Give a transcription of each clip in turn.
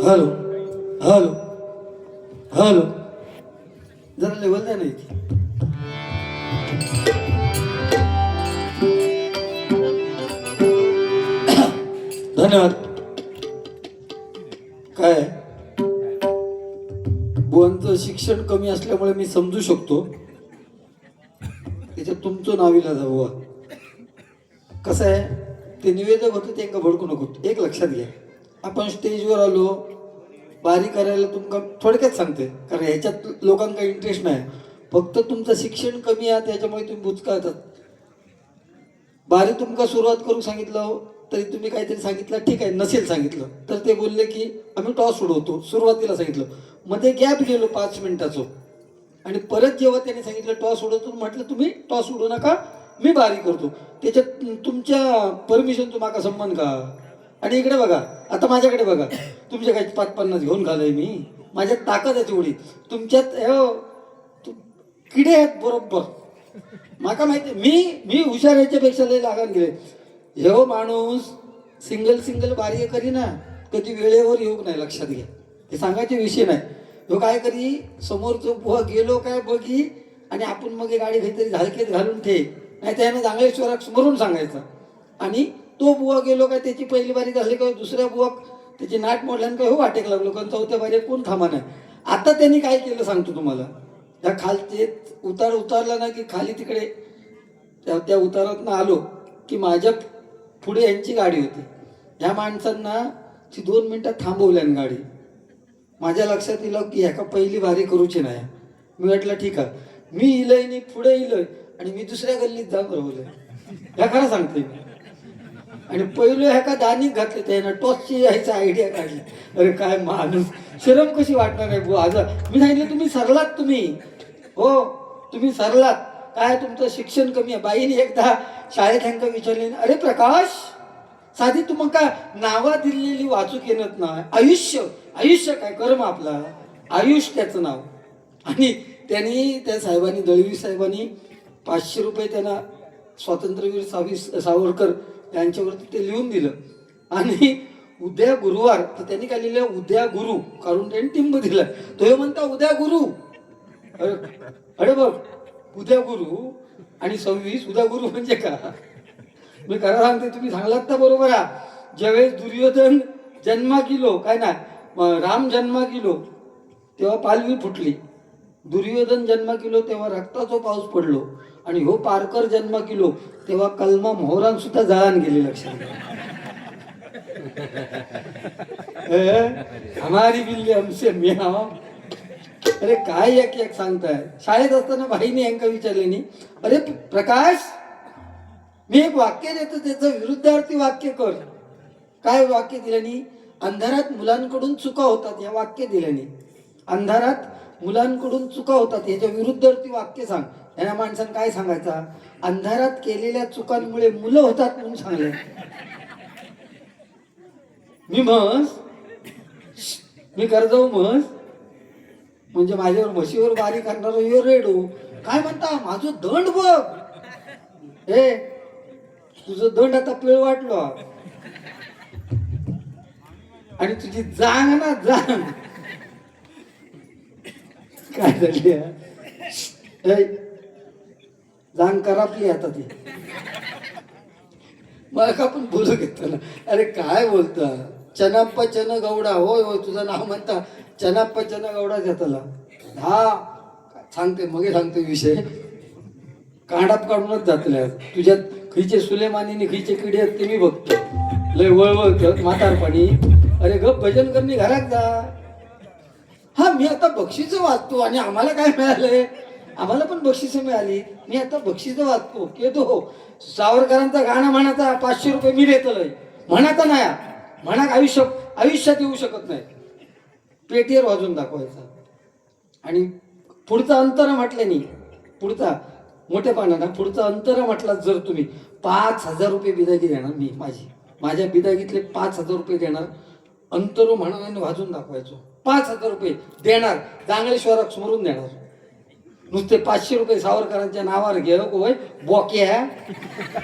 Hello hello hello जरा level द्या नाही धन्यवाद. काय बुवांचं शिक्षण कमी असल्यामुळे मी समजू शकतो. त्याच्यात तुमचं नाव इला बुवा कसं आहे, ते निवेदक होतं ते का भडकू नको. एक लक्षात घ्या, आपण स्टेजवर आलो बारी करायला तुमका थोडक्यात सांगते, कारण ह्याच्यात लोकांना इंटरेस्ट नाही. फक्त तुमचं शिक्षण कमी आहे त्याच्यामुळे तुम्ही बुचकाळतात. बारी तुमका सुरुवात करू सांगितलं तरी तुम्ही काहीतरी सांगितलं, ठीक आहे. नसेल सांगितलं तर ते बोलले की आम्ही टॉस उडवतो. सुरुवातीला सांगितलं, मध्ये गॅप गेलो 5 मिनिटाचं, आणि परत जेव्हा त्यांनी सांगितलं टॉस उडवतो, म्हटलं तुम्ही टॉस उडवू नका, मी बारी करतो. त्याच्यात तुमच्या परमिशनचा माका संबंध का? आणि इकडे बघा, आता माझ्याकडे बघा, तुमच्या काही 5-50 घेऊन घालय मी, माझ्यात ताकद आहे तेवढी. तुमच्यात किडे आहेत बरोबर. माका माहिती, मी हुशार याच्यापेक्षा लय लागान गेले. हे माणूस सिंगल बारी करी ना, कधी वेळेवर येऊ नाही. लक्षात घ्या, हे सांगायचे विषय नाही. तो काय करी, समोरचं बुवा गेलो काय बघी, आणि आपण मग गाडी काहीतरी झालकेत घालून ठे, नाही त्याने चांगलेश्वराक समोरून सांगायचं. आणि तो बुवा गेलो काय, त्याची पहिली बारी झाली काय, दुसऱ्या बुवा त्याची नाट मोडल्यानं काय हो वाटेक लागलो, कारण चौथ्या बारी कोण थांबा नाही. आता त्यांनी काय केलं सांगतो तुम्हाला. त्या खालचे उतारला ना की खाली तिकडे त्या उतारातनं आलो की माझ्या पुढे यांची गाडी होती. ह्या माणसांना ती 2 मिनिटात थांबवल्यान गाडी. माझ्या लक्षात येलं की ह्याका पहिली बारी करूची नाही. मी म्हटलं ठीक आहे, मी इलय आणि पुढे इलय आणि मी दुसऱ्या गल्लीत जाऊन राहिलोय. ह्या खरं सांगते मी. आणि पहिलं ह्याका दानिक घातले, त्यानं टॉसची यायचा आयडिया काढली. अरे काय माणूस, शरम कशी वाटणार आहे बुवा. आज मी सांगितलं तुम्ही सरलात, तुम्ही सरलात. काय तुमचं शिक्षण कमी आहे. बाईने एकदा शाळेत ह्यांका विचारले, अरे प्रकाश, साधी तुम्हाला नावा दिलेली वाचूक येणत ना, आयुष्य काय कर्म आपला, आयुष त्याचं नाव. आणि त्यांनी त्या साहेबांनी, दळवी साहेबांनी 500 रुपये त्यांना स्वातंत्र्यवीर सावरकर यांच्यावरती ते लिहून दिलं. आणि उद्या गुरुवार, तर त्यांनी काय लिहिलं, उद्या गुरु, कारण त्यांनी टिंब दिलं. तो हे म्हणता उद्या गुरु. अरे बघ, उद्या गुरु आणि 26 उद्या गुरु म्हणजे का? मी खरं सांगते, तुम्ही सांगलात तर बरोबर आहे. ज्यावेळेस दुर्योधन जन्मा गेलो, काय ना राम जन्मा गेलो तेव्हा पालवी फुटली. दुर्योधन जन्मा गेलो तेव्हा रक्ताचा पाऊस पडलो. आणि हो पारकर जन्मा गेलो तेव्हा कलमा मोहरान सुद्धा जळान गेली. लक्षात हमारी बिल्ली हमसे म्याव. अरे काय एक सांगताय. शाळेत असताना बाईने यांका विचारले नाही, अरे प्रकाश, मी एक वाक्य देतो, त्याचं विरुद्धार्थी वाक्य कर. काय वाक्य दिल्याने? अंधारात मुलांकडून चुका होतात, या वाक्य दिल्याने. अंधारात मुलांकडून चुका होतात, याच्या विरुद्धार्थी वाक्य सांग. या माणसानं काय सांगायचा? अंधारात केलेल्या चुकांमुळे मुलं होतात म्हणून सांगले. मी कर जाऊ म्हस, म्हणजे माझ्यावर म्हशीवर बारी करणार यो रेडू. काय म्हणता, माझं दंड बघ, हे तुझं दंड आता पिळ वाटलो, आणि तुझी जांग ना जांग काय झाली, जांग करापली आता ती. मग आपण बोलू घेतो ना, अरे काय बोलता, चनाप्पा चन गौडा. होय होय, तुझं नाव म्हणता चनाप्पा चन गौडा घेतला. हा सांगते, मग सांगते विषय. कांडाप काढूनच जातल्या तुझ्यात. खिचे सुलेमानी खिचे किडे आहेत ते मी बघतो. लय वळवळ म्हातारपणी. अरे गप, भजन करणे घरात जा. हा, मी आता बक्षीस वाचतो आणि आम्हाला काय मिळालंय, आम्हाला पण बक्षिसं मिळाली. मी आता बक्षीस वाचतो, येतो. सावरकरांचा गाणं म्हणाचा 500 रुपये मी देतलंय, म्हणाचा नाही, म्हणा आयुष्यात येऊ शकत नाही. पेटीवर वाजून दाखवायचा. आणि पुढचा अंतर म्हटल्याने, पुढचा मोठेपणाला पुढचा अंतर म्हटला, जर तुम्ही 5000 रुपये बिदागी देणार, मी माझ्या बिदागीतले 5000 रुपये देणार, अंतर म्हणून वाजून दाखवायचो. 5000 रुपये देणार, चांगलेश्वराक समोरून देणार. नुसते 500 रुपये सावरकरांच्या नावावर घे होय, बोके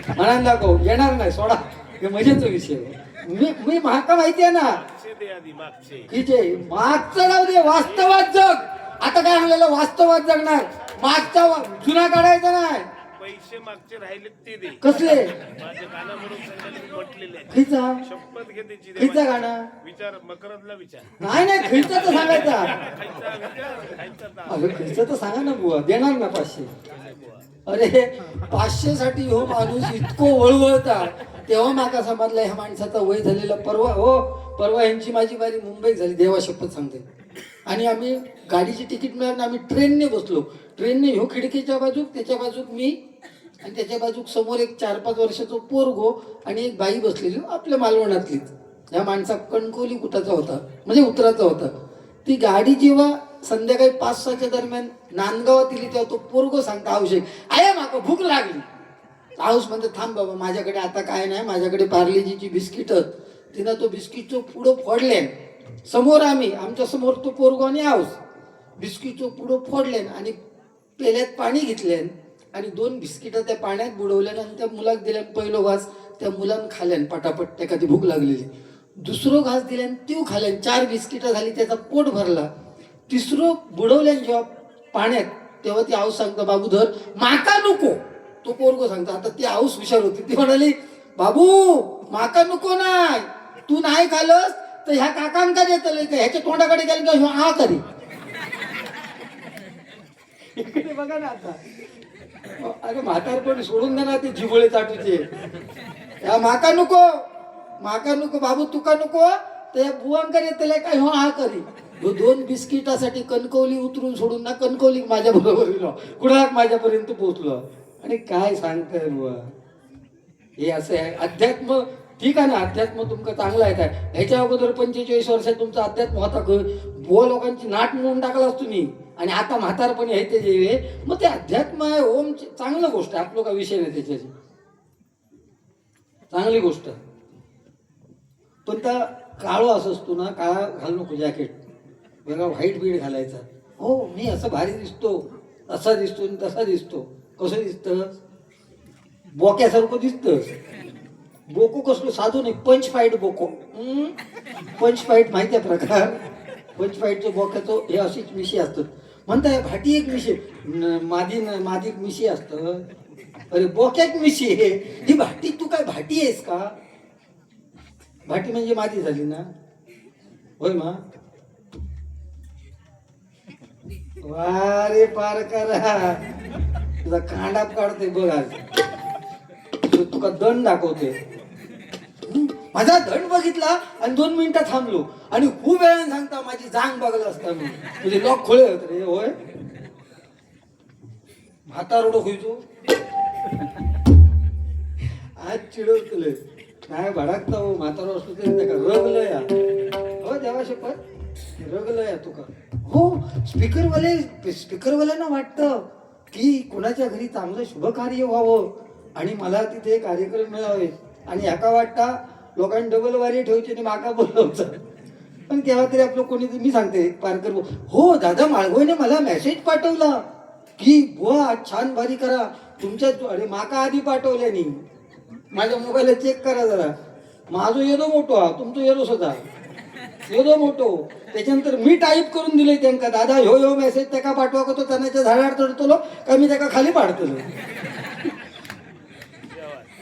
म्हणा दाखव, येणार नाही, सोडा. हे मजेचा विषय. मी माका माहिती आहे ना मागचे दे आधी मागचे. हिचे मागचं जाऊ दे, वास्तवात जग. आता काय म्हणलेलं, वास्तवात जगणार. मागचा जुना काढायचा नाही. पैसे मागचे राहिले ते दे. कसले माझे गाणं म्हणून संघाने म्हटलेले आहे. खिचा शपथ घे त्याची खिचा देवाची. गाणं विचार मकरंदला विचार. नाही नाही खिचा तर सांगायचा. खायचा विचार खायचा दाब. अरे खिचा तर सांगा ना बुवा, देणार ना 500. अरे 500 साठी हो माणूस इतकं वळवळता. तेव्हा माका समजलं ह्या माणसाचा वय झालेला. परवा यांची माझी बारी मुंबईत झाली, देवा शपथ सांगते. आणि आम्ही गाडीची तिकीट मिळालं, आम्ही ट्रेनने बसलो. ट्रेनने ह्यो खिडकीच्या बाजूक, त्याच्या बाजूक मी, आणि त्याच्या बाजूक समोर एक 4-5 वर्षाचं पोरगो आणि एक बाई बसलेली आपल्या मालवणातलीच. या माणसा कणकोली कुठाचा होता, म्हणजे उतराचा होता. ती गाडी जेव्हा संध्याकाळी 5-6च्या दरम्यान नांदगावात दिली तेव्हा तो पोरगो सांगता, आवश्यक आहे माका भूक लागली. आऊस म्हणते, थांब बाबा माझ्याकडे आता काय नाही, माझ्याकडे पार्लेजीची बिस्किट. तिनं तो बिस्किटचं पुढं फोडले. समोर आमच्या समोर तो पोरगो आणि आऊस बिस्किटचं पुढं फोडले आणि पेल्यात पाणी घेतले आणि 2 बिस्किटं त्या पाण्यात बुडवल्यान आणि त्या मुलाक दिल्यान. पहिलो घास त्या मुलानं खाल्यान पटापट, त्या कधी भूक लागलेली. दुसरं घास दिल्यान तीव खाल्यान. 4 बिस्किटं झाली, त्याचा पोट भरला. तिसरं बुडवल्यान जेव्हा पाण्यात, तेव्हा ती आऊस सांगता, बाबू धर, माका नको. तो पोरगो सांगता. आता ती आऊस हुशार होती, ती म्हणाली, बाबू माका नको नाही, तू नाही खालस तर ह्या काकांका देतले का, ह्याच्या तोंडाकडे गेलं का ह्यो हा करी. इकडे बघा ना आता. अरे म्हातारपण सोडून दे ना ते जिबोळे चाटूचे. या माका नको बाबू, तुका नको तर या बुवांका देतले का ह्यो हा करी. 2 बिस्किटासाठी कणकवली उतरून सोडून ना कणकवली माझ्या बरोबर गेलो, कुणाक माझ्यापर्यंत पोहोचलो. आणि काय सांगताय बुवा, हे असं आहे अध्यात्म. ठीक आहे ना, अध्यात्म तुमचं चांगलं आहे काय. ह्याच्या अगोदर 45 वर्षात तुमचा अध्यात्म होता बुवा, लोकांची नाट म्हणून टाकलास तुम्ही. आणि आता म्हातारपणी आहे ते जे, मग ते अध्यात्म आहे. ओम चांगलं गोष्ट आहे, आपलं का विषय नाही त्याच्याची, चांगली गोष्ट. पण त्या काळो असं असतो ना, काळा घाल नको जॅकेट, बघा व्हाईट बीड घालायचा. हो मी असं भारी दिसतो, असा दिसतो तसा दिसतो. कसं दिसतं, बोक्यासारखं दिसतं. बोको कसलो साधू नाही, पंच फाईट बोको. पंच फाईट माहिती आहे प्रकार. पंच फाईटचं बोक्याचं हे अशीच मिशी असतात. म्हणताय भाटी एक मिशी, मादी मिशी असतं. अरे बोक्यात मिशी आहे ही. भाटी तू काय भाटी आहेस का. भाटी म्हणजे मादी झाली ना, होय मा. वारे पार करा, तुझा कांडाप काढते बघ आज. तुका दंड दाखवते. माझा दंड बघितला आणि 2 मिनिटं थांबलो आणि खूप वेळाने सांगता माझी जांग बघत असता मी, म्हणजे लॉक खोळे होत रे. होय म्हातारडो होईचो आज चिडवतले नाही भडाकता. हो म्हातारो असतो तरी का रगलं या. हो देवा शपथ रगलं या तुका. हो स्पीकरवाल्यांना वाटतं की कोणाच्या घरी चांगलं शुभ कार्य व्हावं आणि मला तिथे कार्यक्रम मिळावे. आणि एका वाटता लोकांनी डबल वारी ठेवायची आणि माका बोलवचं. पण तेव्हा तरी आपलं कोणी, मी सांगते पारकर, हो दादा माळगोने मला मेसेज पाठवला की बुवा आज छान भारी करा तुमच्या. अरे माका आधी पाठवल्यानी, माझ्या मोबाईलला चेक करा जरा. माझं येदो मोठो हा, तुमचं येदो सुद्धा येदो मोठो. त्याच्यानंतर मी टाईप करून दिले त्यांना, दादा ह्यो मेसेज त्याका पाठवा का तो त्यांच्या झाडावर चढतो का मी त्याका खाली पाडतो.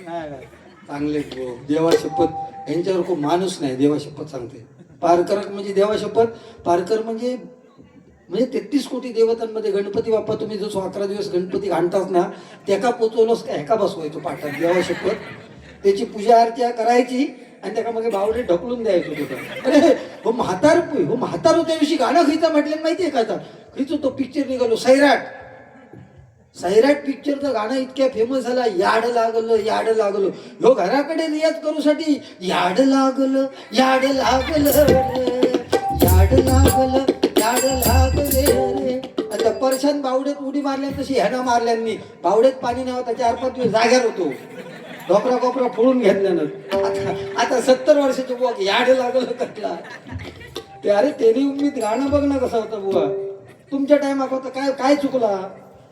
नाही चांगले देवा शपथ, यांच्यावर खूप माणूस नाही. देवा शपथ सांगते. पारकर म्हणजे देवा शपथ, पारकर म्हणजे 33 कोटी देवतांमध्ये गणपती बाप्पा तुम्ही जो 11 दिवस गणपती आणताच ना, त्याका पोचवलंच का ह्याका बसवायचो पाठात. देवा शपथ त्याची पूजा अर्चा करायची आणि त्याका मग बावडे ढकलून द्यायचो तिथं. अरे हो म्हातारो त्या दिवशी गाणं खिचा म्हटलं माहितीये का. आता खिचो तो पिक्चर निघालो सैराट पिक्चरचं गाणं इतक्या फेमस झाला, याड लागलं ह्यो घराकडे रियाज करूसाठी याड लागलं रे. आता परशान बावडेत उडी मारल्या तशी ह्यानं मारल्यांनी. बावडेत पाणी नाही होता, 4-5 दिवस जाग्यावर होतो. कोपरा फोडून घेतल्यानं आता 70 वर्षाचे बुवा याड लागलं कटला. ते अरे तेरी उम्मीद गाणं बघ ना कसं होतं बुवा. तुमच्या टाइमात होता काय चुकला.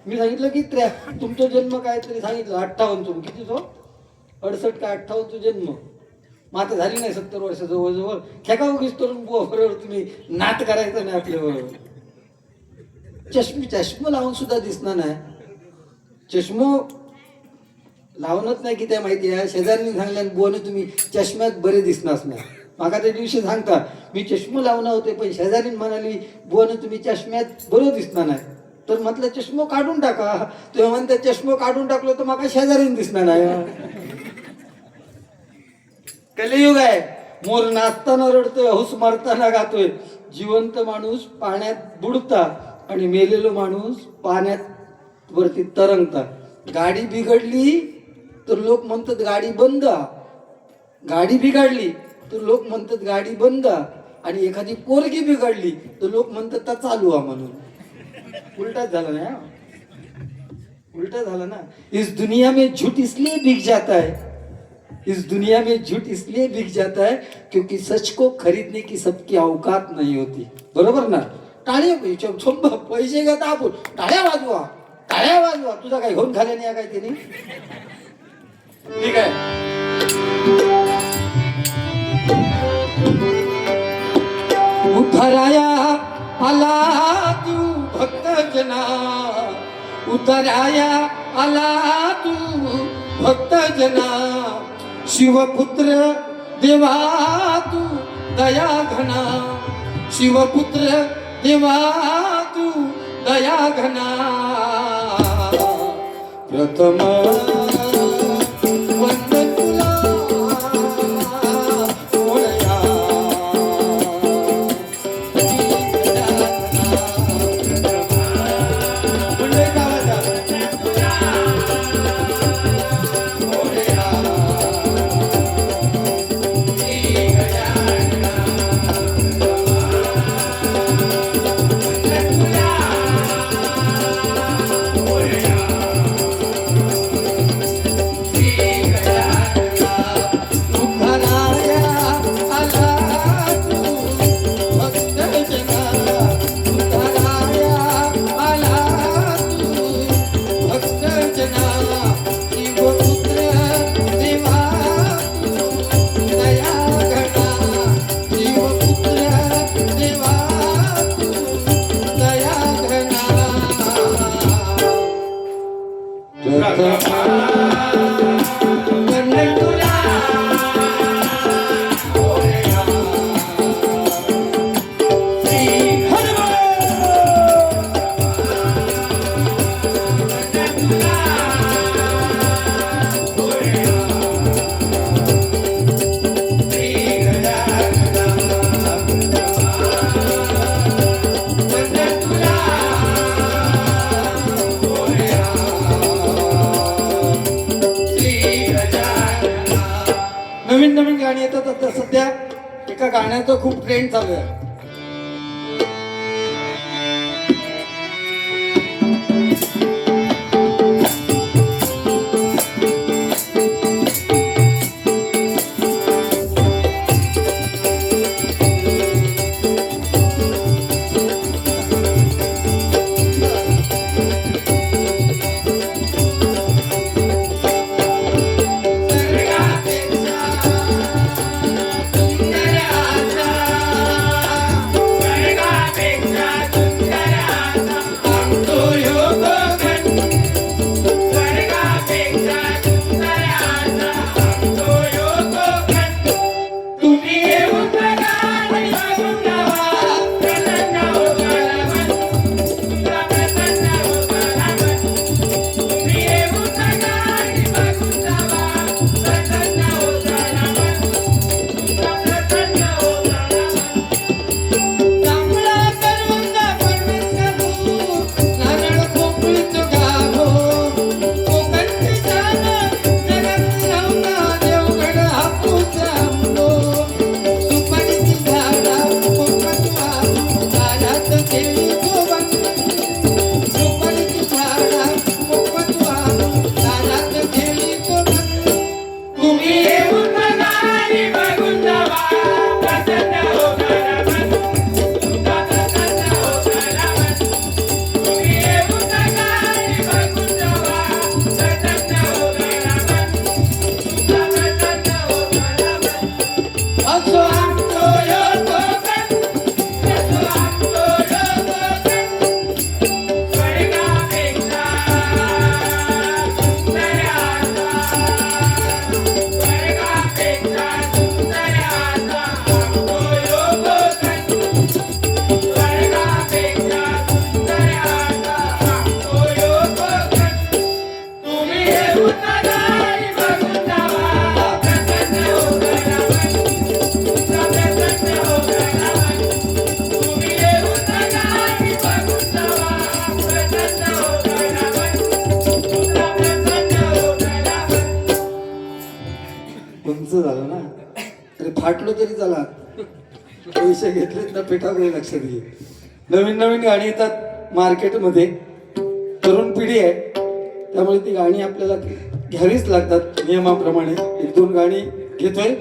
मी सांगितलं की तुमचा जन्म काय तरी सांगितलं 58, तुम्ही किती तो 68 का 58 जन्म. मग आता झाली नाही 70 वर्ष जवळजवळ खेका उगीच तरुण बुवा बरोबर तुम्ही नाट करायचं नाही आपल्याबरोबर. चष्मा लावून सुद्धा दिसणार नाही. चष्मो लावणच नाही की त्या माहिती आहे. शेजारीने सांगल्यान बुवाने तुम्ही चष्म्यात बरे दिसणारच नाही. माका त्या दिवशी सांगता मी चष्मा लावणार होते पण शेजारीने म्हणाली बुवाने तुम्ही चष्म्यात बरं दिसणार नाही. तर म्हटलं चष्मा काढून टाका. तेव्हा म्हणते चष्मा काढून टाकलो तर माका शेजारीने दिसणार नाही. कलियुग आहे. मोर नाचताना रडतोय, हौस मारताना गातोय. जिवंत माणूस पाण्यात बुडता आणि मेलेलो माणूस पाण्यात वरती तरंगता. गाडी बिघडली तर लोक म्हणतात गाडी बंद. गाडी बिघडली तर लोक म्हणतात गाडी बंद. आणि एखादी पोरगी बिघडली तर लोक म्हणतात ता चालू आहे म्हणून. उलटाच झाला ना. उलटा झाला ना. इस दुनिया में झूठ इसलिए बिक जाता है. इस दुनिया में झूठ इसलिए बिक जाता है क्योंकि सच को खरीदने की सबकी औकात नहीं होती. बरोबर ना. टाळ्या पैसे घेता आपण टाळ्या वाजवा, टाळ्या वाजवा. तुझा काय घेऊन खाल्ल्या नाही काय त्याने. ठीक आहे. उद्धराया आला तू भक्त जना, उद्धराया आला तू भक्त जना. शिवपुत्र देवा तू दया घना, शिवपुत्र देवा तू दया घना. प्रथम वंदन तुला मोरया. मंडळी गावाच्या नवीन नवीन गाणी येतात. आता सध्या एका गाण्याचा खूप ट्रेंड चालू आहे. तुमचं झालं ना, अरे फाटलो तरी चला, पैसे घेतलेत ना पेटाकडे लक्षात घे. नवीन नवीन गाणी येतात मार्केटमध्ये, तरुण पिढी आहे त्यामुळे ती गाणी आपल्याला घ्यावीच लागतात नियमाप्रमाणे. एक दोन गाणी घेतोय.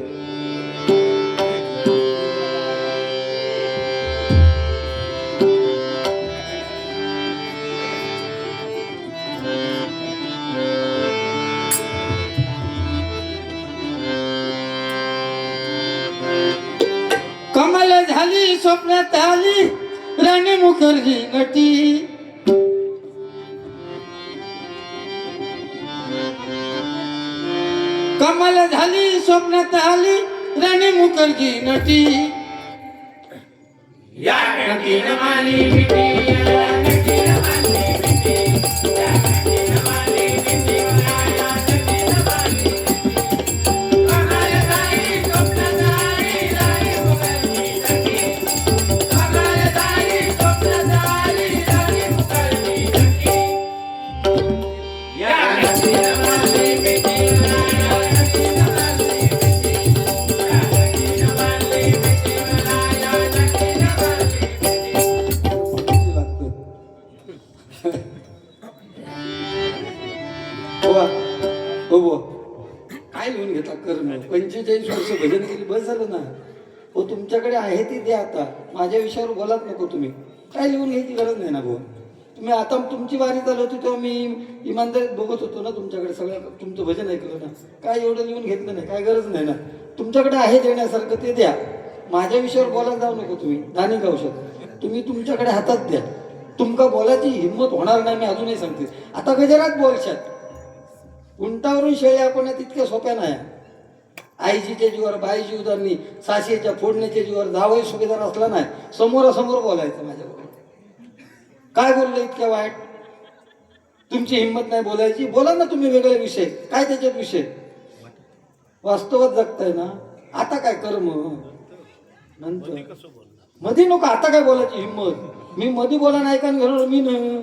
कमाल झाली स्वप्नात आली राणी मुखर्जी नटी, कमाल झाली स्वप्नात आली राणी मुखर्जी नटी. या नटीनं माली मिठी, या नटीनं माली मिठी, या नटीनं माली मिठी, या नटीनं माली मिठी. कमाल झाली स्वप्नात आली राणी मुखर्जी नटी, कमाल झाली स्वप्नात आली राणी मुखर्जी नटी. या नटीनं माली मिठी, या नटीनं माली मिठी, या नटीनं माली मिठी, या नटीनं माली हो हो काय लिहून घेता कर्म. 45 वर्ष भजन केली बस झालं ना हो. तुमच्याकडे आहे ती द्या. आता माझ्या विषयावर बोलात नको तुम्ही. काय लिहून घ्यायची गरज नाही ना भाऊ. तुम्ही आता तुमची वारी चालू होती तेव्हा मी इमानदारीत बघत होतो ना तुमच्याकडे, सगळं तुमचं भजन ऐकलं ना. काय एवढं लिहून घेतलं नाही, काय गरज नाही ना. तुमच्याकडे आहे देण्यासारखं ते द्या. माझ्या विषयावर बोलायला जाऊ नको तुम्ही. दानिक औषध तुम्ही तुमच्याकडे हातात द्या. तुमका बोलायची हिंमत होणार नाही मी अजूनही सांगते. आता गजरात बोलशात. उंटावरून शेळी आपण तितक्या सोप्या नाही. आईजीच्या जीवावर बाईची उदारणी, साशीच्या फोडण्याच्या जीवावर जावई सुभेदार असला नाही, समोरासमोर बोलायचं माझ्याबरोबर. काय बोललं इतक्या वाईट? तुमची हिंमत नाही बोलायची, बोला ना तुम्ही वेगळे विषय. काय त्याच्यात विषय? वास्तवात जगताय ना. आता काय कर्म नंतर मध्ये नको. आता काय बोलायची हिंमत? मी मध्ये बोला नाही का घरून मी न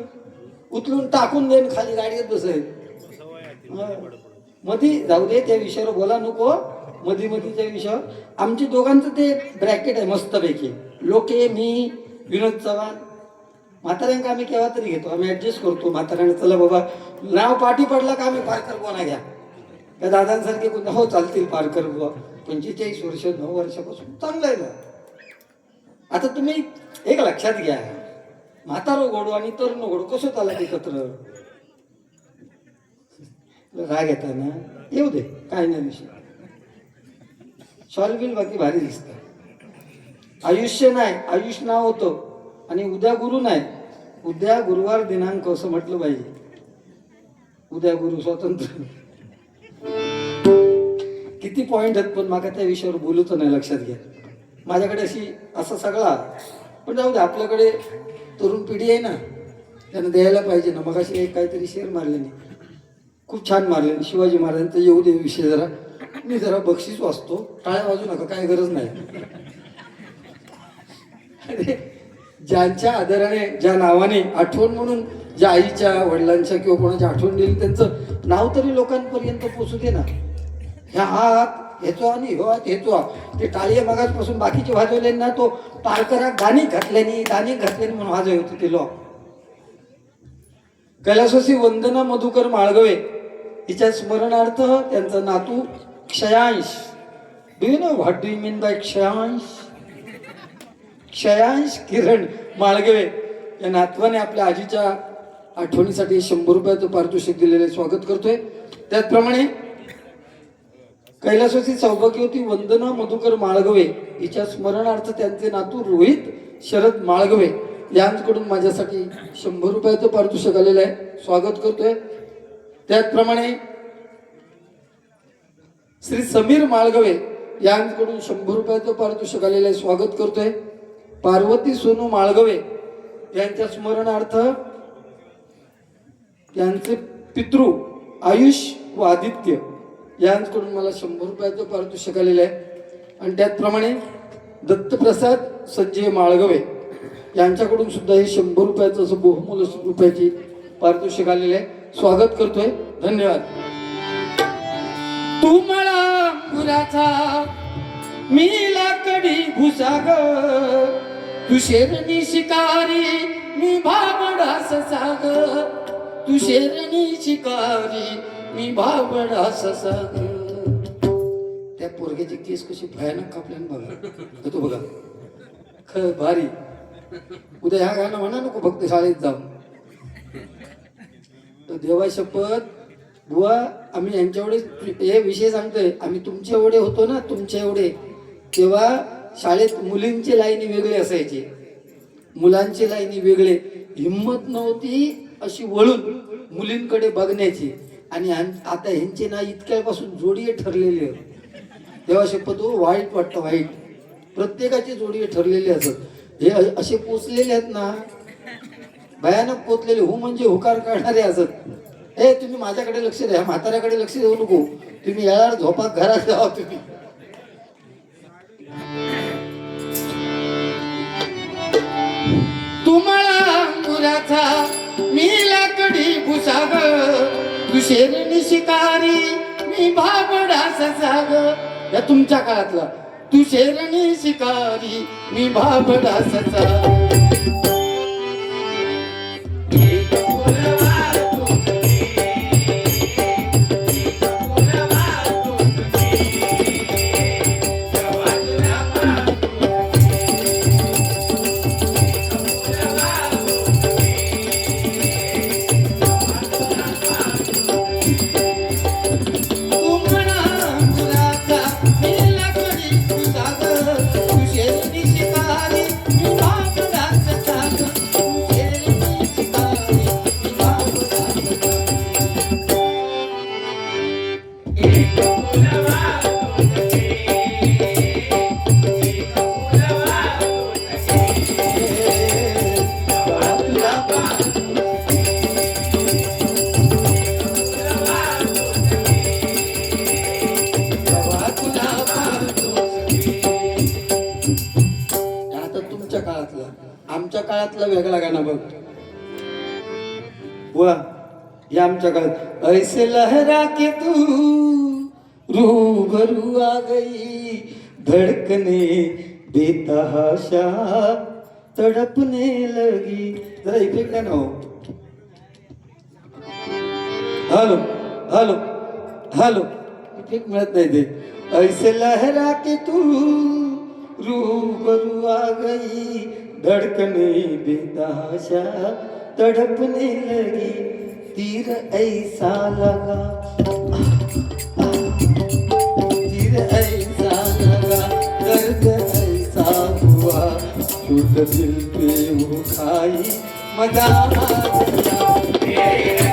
उचलून टाकून देईन खाली गाडीत बसेल. मधी जाऊ दे, त्या विषयावर बोला नको. मधीच्या विषयावर आमची दोघांचं ते ब्रॅकेट आहे मस्तपैकी. लोके, मी, विनोद चव्हाण. म्हाताऱ्यांका आम्ही केव्हा तरी घेतो, आम्ही ऍडजस्ट करतो. म्हाताऱ्यांना चला बाबा नाव पाठी पडला का आम्ही पारकर बोना घ्या. त्या दादांसारखे कोण हो चालतील पारकर बुवा. 45 वर्ष 9 वर्षापासून चांगलं आहे ना. आता तुम्ही एक लक्षात घ्या, म्हातारो घोडो आणि तरुण घोडो कसं चालत एकत्र. राग येता ना, येऊ दे, काय नाही विषय. शॉल बाकी भारी दिसत. आयुष्य नाही, आयुष नाव होतं. आणि उद्या गुरु नाही, उद्या गुरुवार दिनांक असं म्हटलं पाहिजे. उद्या गुरु स्वातंत्र्य. किती पॉइंट आहेत पण माका त्या विषयावर बोलूच नाही. लक्षात घ्या. माझ्याकडे असा सगळा, पण जाऊ दे. आपल्याकडे तरुण पिढी आहे ना, त्यांना द्यायला पाहिजे ना. मग अशी एक काहीतरी शेअर मारले नाही, खूप छान मारले. शिवाजी महाराजांचा येऊ दे विषय जरा. मी जरा बक्षीस वाचतो, टाळ्या वाजू नका, काय गरज नाही. अरे ज्यांच्या आदराने, ज्या नावाने आठवण म्हणून, ज्या आईच्या वडिलांच्या किंवा कोणाच्या आठवण दिली त्यांचं नाव तरी लोकांपर्यंत पोचू दे ना. ह्या हात ह्याचो आणि ह्यो हात ह्याचो. ते टाळी मगाचपासून बाकीचे वाजवले ना, तो पारकरा दानिक घातल्यानी म्हणून वाजव होते ते लोक. कैलासवासी वंदना मधुकर माळगवे हिच्या स्मरणार्थ त्यांचा नातू Kshayansh. Do you know what do you mean by Kshayansh? Kshayansh Kiran Malgave या नातवाने आपल्या आजीच्या आठवणीसाठी 100 रुपयाचं पारितोषिक दिलेले स्वागत करतोय. त्याचप्रमाणे कैलासवासी सौभाग्यवती वंदना मधुकर माळगवे हिच्या स्मरणार्थ त्यांचे नातू रोहित शरद माळगवे यांच्याकडून माझ्यासाठी 100 रुपयाचं पारितोषिक आलेलं आहे, स्वागत करतोय. त्याचप्रमाणे श्री समीर माळगवे यांच्याकडून 100 रुपयाचं पारितोषिक आलेलं आहे, स्वागत करतोय. पार्वती सोनू माळगवे यांच्या स्मरणार्थ त्यांचे पितृ आयुष व आदित्य यांच्याकडून मला 100 रुपयाचं पारितोषिक आलेलं आहे. आणि त्याचप्रमाणे दत्तप्रसाद संजय माळगवे यांच्याकडून सुद्धा हे 100 रुपयाचं असं बहुमूल्य रुपयाची पारितोषिक आलेलं आहे, स्वागत करतोय. धन्यवाद. तुम्हाला अंगुराचा मी लाकडी भुसाग तू शेरणी शिकारी मी भाबडा ससाग तू शेरणी शिकारी मी भाबडा ससाग. त्या पोरग्याची केस कशी भयानक कापल्यानं बघा तो बघा भारी. उद्या ह्या गाणं म्हणा नको फक्त शाळेत जाऊन. तर देवा शपथ बुवा आम्ही यांच्या एवढे हे विषय सांगतोय. आम्ही तुमच्या एवढे होतो ना तुमच्या एवढे तेव्हा शाळेत मुलींची लाईनी वेगळी असायची मुलांची लाईनी वेगळे. हिंमत नव्हती अशी वळून मुलींकडे बघण्याची. आणि आता ह्यांचे ना इतक्यापासून जोडी ठरलेली आहे. तेव्हा शपथ वाईट वाटतं वाईट. प्रत्येकाची जोडी ठरलेली असत. हे असे पोचलेले आहेत ना भयानक पोचलेले हो म्हणजे हुकार काढणारे असत. हे तुम्ही माझ्याकडे लक्ष द्या म्हाताऱ्याकडे लक्ष देऊ नको. तुम्ही याला झोपा घरात जावा तुम्ही. तुम्हाला अंगुराचा मी लाकडी भुसाग तू शेरणी शिकारी मी भाबडा ससाग. या तुमच्या काळातला तू शेरणी शिकारी मी भाबडा ससाग. आमच्या काळातला वेगळा गाणं बघ वा. या आमच्या काळात ऐसे लहरा के तू रूबरू आ गई धड़कने बेतहाशा तड़पने लगी. जरा इफेक्ट काय ना हो. हॅलो हॅलो हॅलो इफेक्ट मिळत नाही ते. ऐसे लहरा के तू रूबरू आ गई धड़कने बेतहाशा तड़पने लगी तीर ऐसा लगा तीर ऐसा लगा दर्द ऐसा हुआ छूट दिल पे वो खाई मजा आ गया.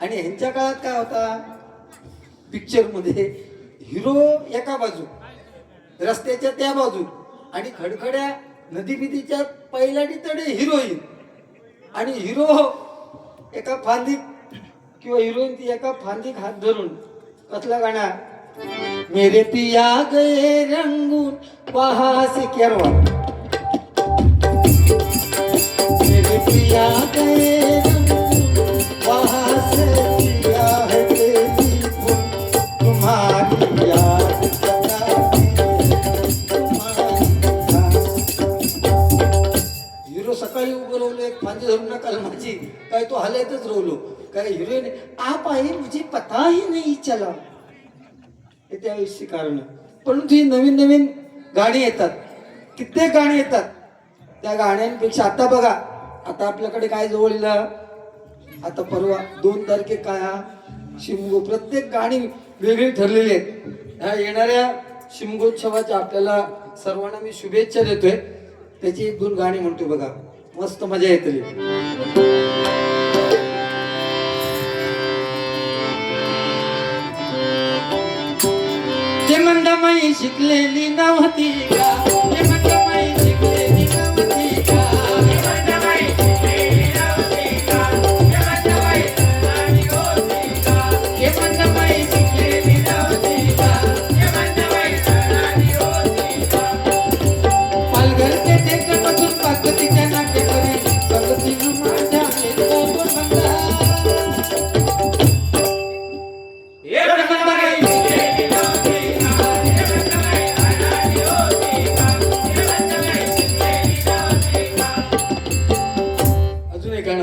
आणि ह्यांच्या काळात काय होता पिक्चर मध्ये हिरो एका बाजू रस्त्याच्या त्या बाजू आणि खडखड्या नदी बिदीच्या पहिल्या तडे हिरोईन आणि हिरो एका फांदीत किंवा हिरोईन ती एका फांदीत हात धरून कसला गाणा मेरे पिया गए रंगून वहां से केरवा मेरे पिया गए वहां से पिया है तेरी फूल तुम्हारी याद हिरो सकाळी उभं रोवलो एक फांदी धरून कलमाची काय तो हलायतच रोवलो काय हिरोईन आप आई मुझे पता ही नहीं चला. हे त्यावेळेसची कारण परंतु ही नवीन नवीन गाणी येतात कित्येक गाणी येतात. त्या गाण्यांपेक्षा आता बघा आता आपल्याकडे काय जवळ आता परवा 2 तारखे काय शिमगो प्रत्येक गाणी वेगळी ठरलेली आहेत. ह्या येणाऱ्या शिमगोत्सवाच्या आपल्याला सर्वांना मी शुभेच्छा देतोय. त्याची 1-2 गाणी म्हणतोय बघा मस्त मजा येतली. ते मंडमाई शिकलेली नव्हती का ते मंडमाई शिकलेली नव्हती का ते मंडमाई शिकलेली नव्हती का ते मंडमाई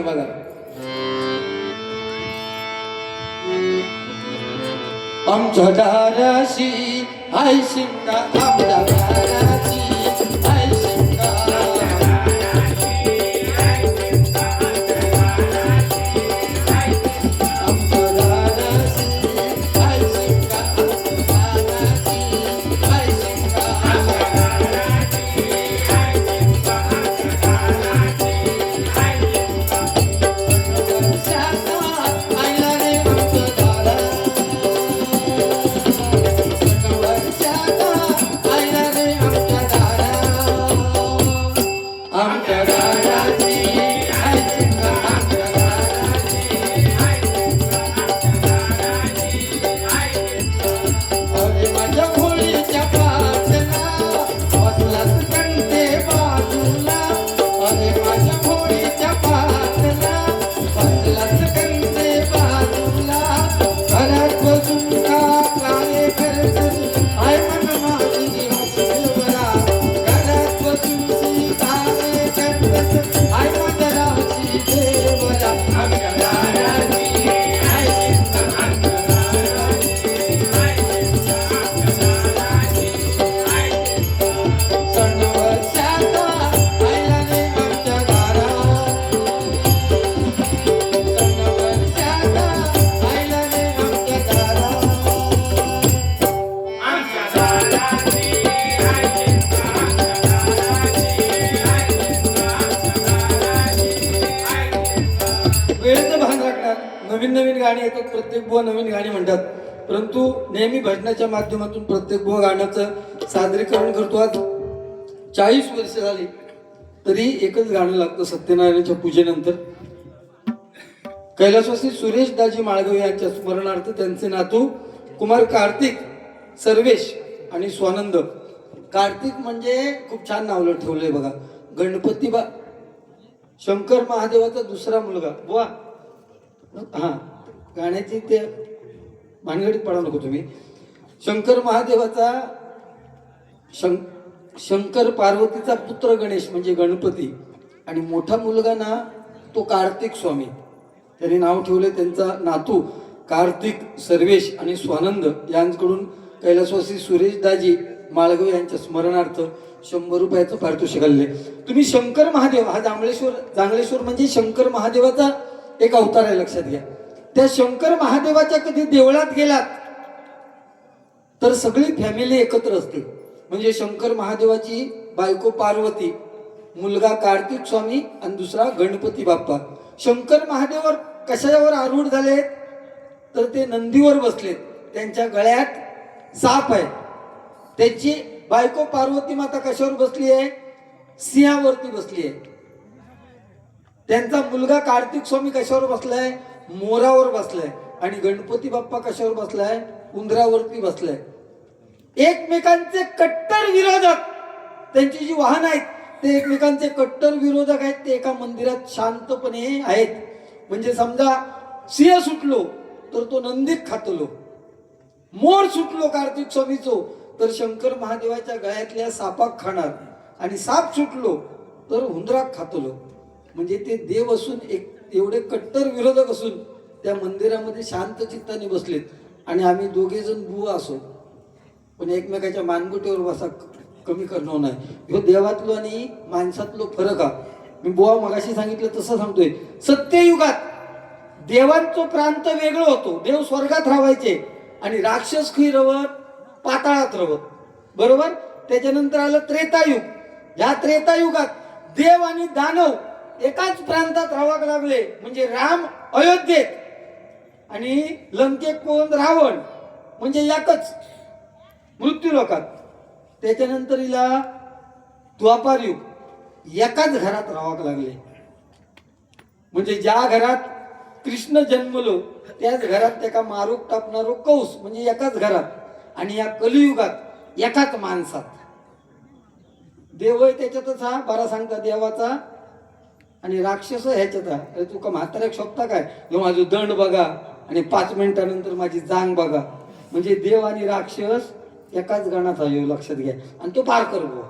बघा. आमच्या दाराशी हाय शिंगा, आमच्या दाराशी हाय शिंगा. आमच्या दाराशी हाय शिंगा, आमच्या दाराशी हाय शिंगा. आईला रे आमच्या दारात, आईला रे आमच्या दारात. आमच्या दाराची हाय शिंगा, आमच्या दाराची हाय शिंगा. अरे माझ्या होळीच्या पाटला बसलास कंटे बाजूला. अरे माझ्या होळीच्या पाटला बसलास कंटे बाजूला. घरात बसून का काय करतस आय मन माझी हसवरा. घरात बसून काय करतस आय मन रावची देवरा. आमच्या दाराची हाय शिंगा, आमच्या दाराची हाय शिंगा, आमच्या दाराची हाय शिंगा. सणवर्षाचा आईला रे आमच्या दारात. सणवर्षाचा आईला रे आमच्या दारात. वेळेचं भान राखणार. नवीन नवीन गाणी येतात, प्रत्येक बुवा नवीन गाणी म्हणतात, परंतु नेहमी भजनाच्या माध्यमातून प्रत्येक बुवा गाण्याचं सादरीकरण करतो. आज 40 वर्ष झाली तरी एकच गाणं लागतं सत्यनारायणाच्या पूजेनंतर. कैलासवासी सुरेश दाजी माळगवे यांच्या स्मरणार्थ त्यांचे नातू कुमार कार्तिक, सर्वेश आणि स्वानंद. कार्तिक म्हणजे खूप छान नाव ठेवलंय बघा, गणपती बा शंकर महादेवाचा दुसरा मुलगा. बुवा हा गाण्याची ते भानगडीत पडा नको तुम्ही. शंकर महादेवाचा शंकर पार्वतीचा पुत्र गणेश म्हणजे गणपती, आणि मोठा मुलगा ना तो कार्तिक स्वामी. त्यांनी नाव ठेवले त्यांचा नातू कार्तिक, सर्वेश आणि स्वानंद यांकडून कैलासवासी सुरेश दाजी माळगवे यांच्या स्मरणार्थ 100 रुपयाचं पारितोषिक आले. तुम्ही शंकर महादेव हा जांगलेश्वर म्हणजे शंकर महादेवाचा एक अवतार आहे, लक्षात घ्या. त्या शंकर महादेवाच्या कधी देवळात गेलात तर सगळी फॅमिली एकत्र असते. म्हणजे शंकर महादेवाची बायको पार्वती, मुलगा कार्तिक स्वामी आणि दुसरा गणपती बाप्पा. शंकर महादेवर कशावर आरूढ झालेत तर ते नंदीवर बसलेत. त्यांच्या गळ्यात साप आहे. त्यांची बायको पार्वती माता कशावर बसली आहे? सिंहावरती बसली आहे. त्यांचा मुलगा कार्तिक स्वामी कशावर बसलाय? मोरावर बसलाय. आणि गणपती बाप्पा कशावर बसलाय? उंदरावरती बसलाय. एकमेकांचे कट्टर विरोधक. त्यांची जी वाहन आहेत ते एकमेकांचे कट्टर विरोधक आहेत. ते एका मंदिरात शांतपणे आहेत. म्हणजे समजा सिंह सुटलो तर तो नंदीत खातलो, मोर सुटलो कार्तिक स्वामीचो तर शंकर महादेवाच्या गळ्यातल्या सापाक खाणार, आणि साप सुटलो तर हुंदराक खातलो. म्हणजे ते देव असून एवढे कट्टर विरोधक असून त्या मंदिरामध्ये शांत चित्ताने बसलेत. आणि आम्ही दोघे जण बुवा असो पण एकमेकाच्या मानगुटीवर बसा कमी करणं नाही. ह्यो देवातलो आणि माणसातलो फरक हा. मी बुवा मगाशी सांगितलं तसं सांगतोय. सत्ययुगात देवांचं प्रांत वेगळं होतो. देव स्वर्गात राहायचे आणि राक्षस खी रवत पाताळात रवत, बरोबर. त्याच्यानंतर आलं त्रेतायुग. या त्रेतायुगात देव आणि दानव एकाच प्रांतात राहावं लागले. म्हणजे राम अयोध्येत आणि लंकेत कोण? रावण. म्हणजे एकच मृत्यू लोकात. त्याच्यानंतर हिला द्वापार युग एकाच घरात राहावं लागले. म्हणजे ज्या घरात कृष्ण जन्मलो त्याच घरात त्याका मारूक टाकणारो कौस. म्हणजे एकाच घरात. आणि या कलियुगात एकाच माणसात. देव त्याच्यातच हा बरा सांगता देवाचा, आणि राक्षस ह्याच्यात हा. अरे तुका म्हाताऱ्याक शोभता काय? जो माझं दंड बघा आणि 5 मिनिटानंतर माझी जांग बघा. म्हणजे देव आणि राक्षस एकाच गणात आहे, लक्षात घ्या. आणि तो पार कर बुवा.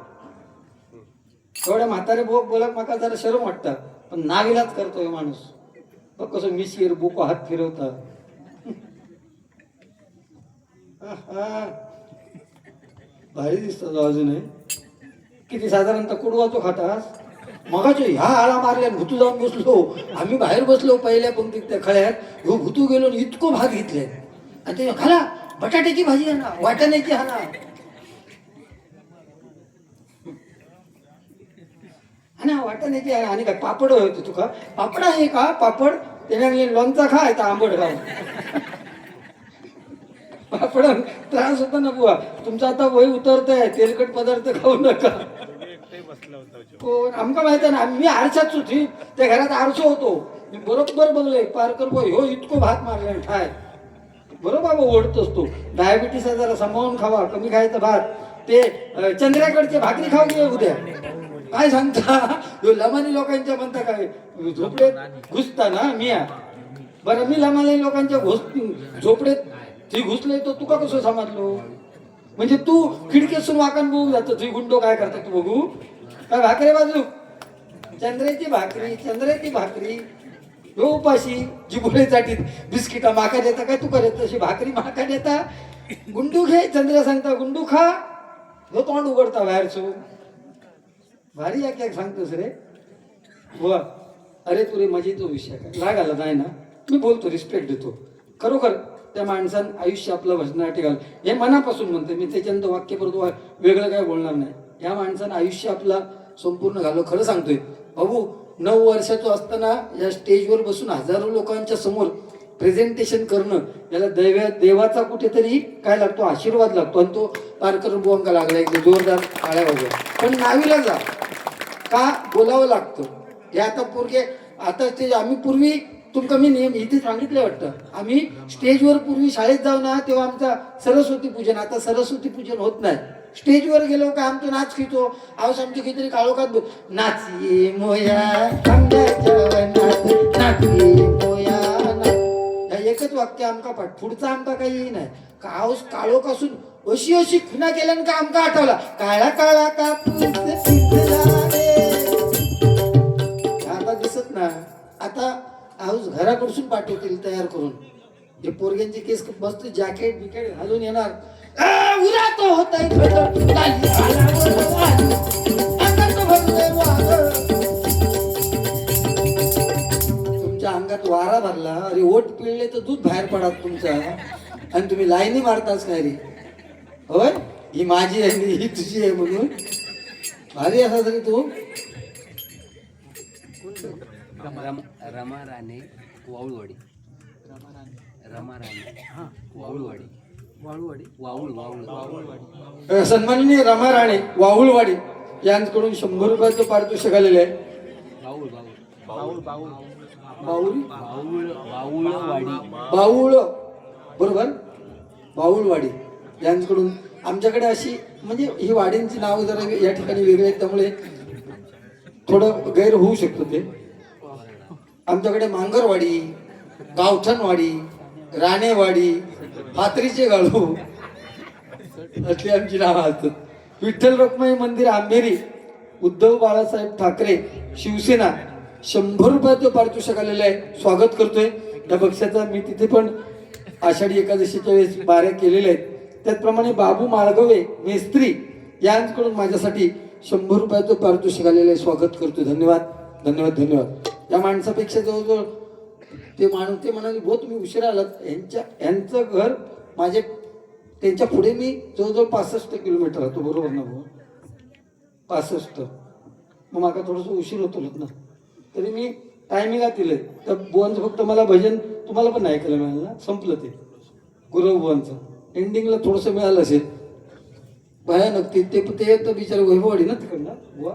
एवढ्या म्हातारे बुवा बोला माका जरा शरम वाटतात. पण नाविलाच करतोय माणूस. बघ कसं मिशीर बोको हात फिरवता. भारी दिसतात अजूनही. किती साधारणतः कुडवा तो खातास. मगाच ह्या आळा मारल्या भुतू जाऊन बसलो. आम्ही बाहेर बसलो पहिल्या पंक्तीत त्या खळ्यात. ह्यो भुतू गेलो आणि इतकं भात घेतले आणि ते खाला बटाट्याची भाजी आहे ना, वाटाण्याची हा ना. ना वाटाण्याची आहे आणि काय पापड होते तुका. पापड आहे का पापड. त्याने लोणचा खा येतं आंबट खा. पापड त्रास होता ना बुवा. तुमचा आता वय उतरत आहे. तेलकट पदार्थ खाऊ नका. हो आमका माहित आहे ना. मी आरशाच होती त्या घरात आरसो होतो. मी बरोबर बघले पारकर बोय हो इतकं भात मारले ठाय. बरोबर ओढत असतो. डायबिटीस जरा सांभाळून खावा. कमी खायचं भात. ते चंद्राकडचे भाकरी खाऊ घे उद्या. काय सांगता लमानी लोकांच्या म्हणता काय झोपडेत घुसता ना मिया. बरं मी लमानी लोकांच्या झोपडेत ती घुसले तर तुका कसं समजलो. म्हणजे तू खिडकीतून वाकण बघू जातो. तुझी गुंडो काय करतात तू बघू. काय भाकरी बाजू चंद्राची भाकरी हो उपाशी जिबुळेसाठी बिस्किटा माका देता काय तू करत तशी भाकरी माका देता. गुंडू घे चंद्र सांगता गुंडू खा. हो तोंड उघडता बाहेरचो. भारी एक सांगतोस रे बुवा. अरे तुरे मजेचा विषय काय राग आला नाही ना. मी बोलतो रिस्पेक्ट देतो. खरोखर त्या माणसानं आयुष्य आपलं भजनासाठी घाल हे मनापासून म्हणते मी. त्याच्यानंतर वाक्य परत वेगळं काय बोलणार नाही. या माणसानं आयुष्य आपला संपूर्ण घालो. खरं सांगतोय बाबू 9 वर्षाचं असताना या स्टेजवर बसून हजारो लोकांच्या समोर प्रेझेंटेशन करणं याला देवाचा कुठेतरी काय लागतो आशीर्वाद लागतो. आणि तो पारकर बुवांका लागला एक जोरदार टाळ्या वाजवा. पण नावीला जा का बोलावं लागतं. हे आता पोरगे आता ते आम्ही पूर्वी तुमका मी नियम इथे सांगितलं वाटतं. आम्ही स्टेजवर पूर्वी शाळेत जाऊ ना तेव्हा आमचा सरस्वती पूजन. आता सरस्वती पूजन होत नाही. स्टेजवर गेलो का आमचं नाच खेळतो. आवाज आमची काहीतरी काळोखात नाचिये मोया नाचिये मोया. एकच वाक्य आमका पाठ पुढचा आमका काही नाही. काऊस काळोख असून अशी अशी खुना केल्यानं का आमका आठवला काळा काळा कापूस आता दिसत ना. आता हाऊस घराकडसून पाठवतील तयार करून. हे पोरग्यांचे केस मस्त जॅकेट बिकेट घालून येणार. उरातो होता तुमच्या अंगात वारा भरला. अरे ओट पिळले तर दूध बाहेर पडात तुमचा. आणि तुम्ही लाईनी मारताच काय रे. होय ही माझी आहे ही तुझी आहे म्हणून भारी असा तरी तू. रमा राणे वाऊळवाडी. रमा राणे वाऊळवाडी. सन्माननीय रमा राणे वाहुळवाडी यांच्याकडून 100 रुपयाचं पारितोषिक आलेलं आहे. बाऊळ बरोबर बाऊळवाडी यांच्याकडून आमच्याकडे अशी म्हणजे ही वाडींची नाव जरा या ठिकाणी वेगळी आहेत त्यामुळे थोडं गैर होऊ शकतं ते. आमच्याकडे मांगरवाडी गावठणवाडी राणेवाडी पात्रीचे गाळू अशी आमची नावं असतात. विठ्ठल रखुमाई मंदिर आंबेरी उद्धव बाळासाहेब ठाकरे शिवसेना 100 रुपयाचं पारितोषिक आलेलं आहे. स्वागत करतोय त्या पक्षाचा. मी तिथे पण आषाढी एकादशीच्या वेळेस बाऱ्या केलेल्या आहेत. त्याचप्रमाणे बाबू माळगवे मेस्त्री यांच्याकडून माझ्यासाठी 100 रुपयाचं पारितोषिक आलेलं आहे. स्वागत करतोय. धन्यवाद धन्यवाद धन्यवाद. या माणसापेक्षा जवळजवळ ते म्हणाले भाऊ तुम्ही उशिरा आलात. यांचं घर माझे त्यांच्या पुढे मी जवळजवळ 65 किलोमीटर राहतो. बरोबर ना भाऊ 65. मग माका थोडंसं उशीर होतो ना तरी मी टायमिंगात दिलंय. तर बुवांचं फक्त मला भजन तुम्हाला पण नाही ऐकायला मिळालं ना. संपलं ते गुरव बुवांचं एंडिंगला थोडंसं मिळालं असेल. भयानक ते तर बिचारे वैभववाडी ना तिकडनं बुवा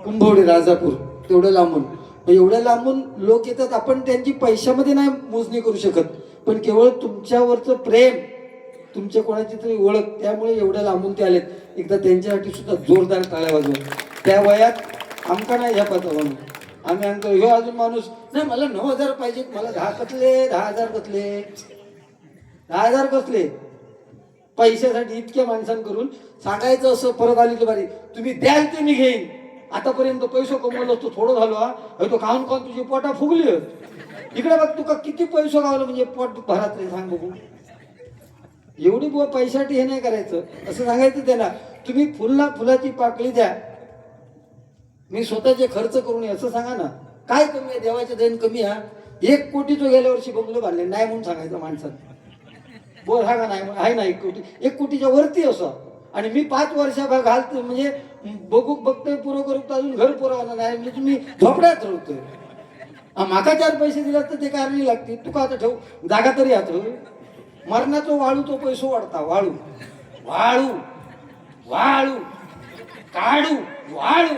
कुंभवडे राजापूर तेवढं लांबून. एवढ्या लांबून लोक येतात. आपण त्यांची पैशामध्ये नाही मोजणी करू शकत पण केवळ तुमच्यावरचं प्रेम तुमच्या कोणाची तरी ओळख त्यामुळे एवढ्या लांबून ते आलेत. एकदा त्यांच्यासाठी सुद्धा जोरदार टाळ्या वाजवा. त्या वयात आमका नाही ह्या पता म्हणून आम्ही आणतो. ह्यो अजून माणूस नाही मला 9,000 पाहिजेत. मला 10,000 कसले 10,000 कसले पैशासाठी इतक्या माणसांकडून सांगायचं असं परत आली तर बारी तुम्ही द्याल ते मी घेईन. आतापर्यंत पैसे कमवलो असतो थोडं झालो हा तो खाऊन खाऊन तुझी पोटा फुगली इकडे बघ तुका किती पैसे गावलं म्हणजे पोट भरात रे सांग बघू एवढी बुवा पैशासाठी हे नाही करायचं असं सांगायचं त्याला तुम्ही फुलाची पाकळी द्या मी स्वतःचे खर्च करून असं सांगा ना काय कमी आहे देवाचे देण कमी हा 1 कोटी तो गेल्या वर्षी बंगलो बांधले नाही म्हणून सांगायचं माणसात बोल हा का नाही आहे ना 1 कोटीच्या वरती असं आणि मी 5 वर्षा घालतो म्हणजे बघतोय पुरं करू अजून घर पुरवणार नाही म्हणजे तुम्ही झोपड्यात राहतोय माका 4 पैसे दिला तर ते कारणी लागते तुका आता ठेव जागा तरी आता मरणाचं वाळू तो पैसो वाढता वाळू वाळू वाळू काढू वाळू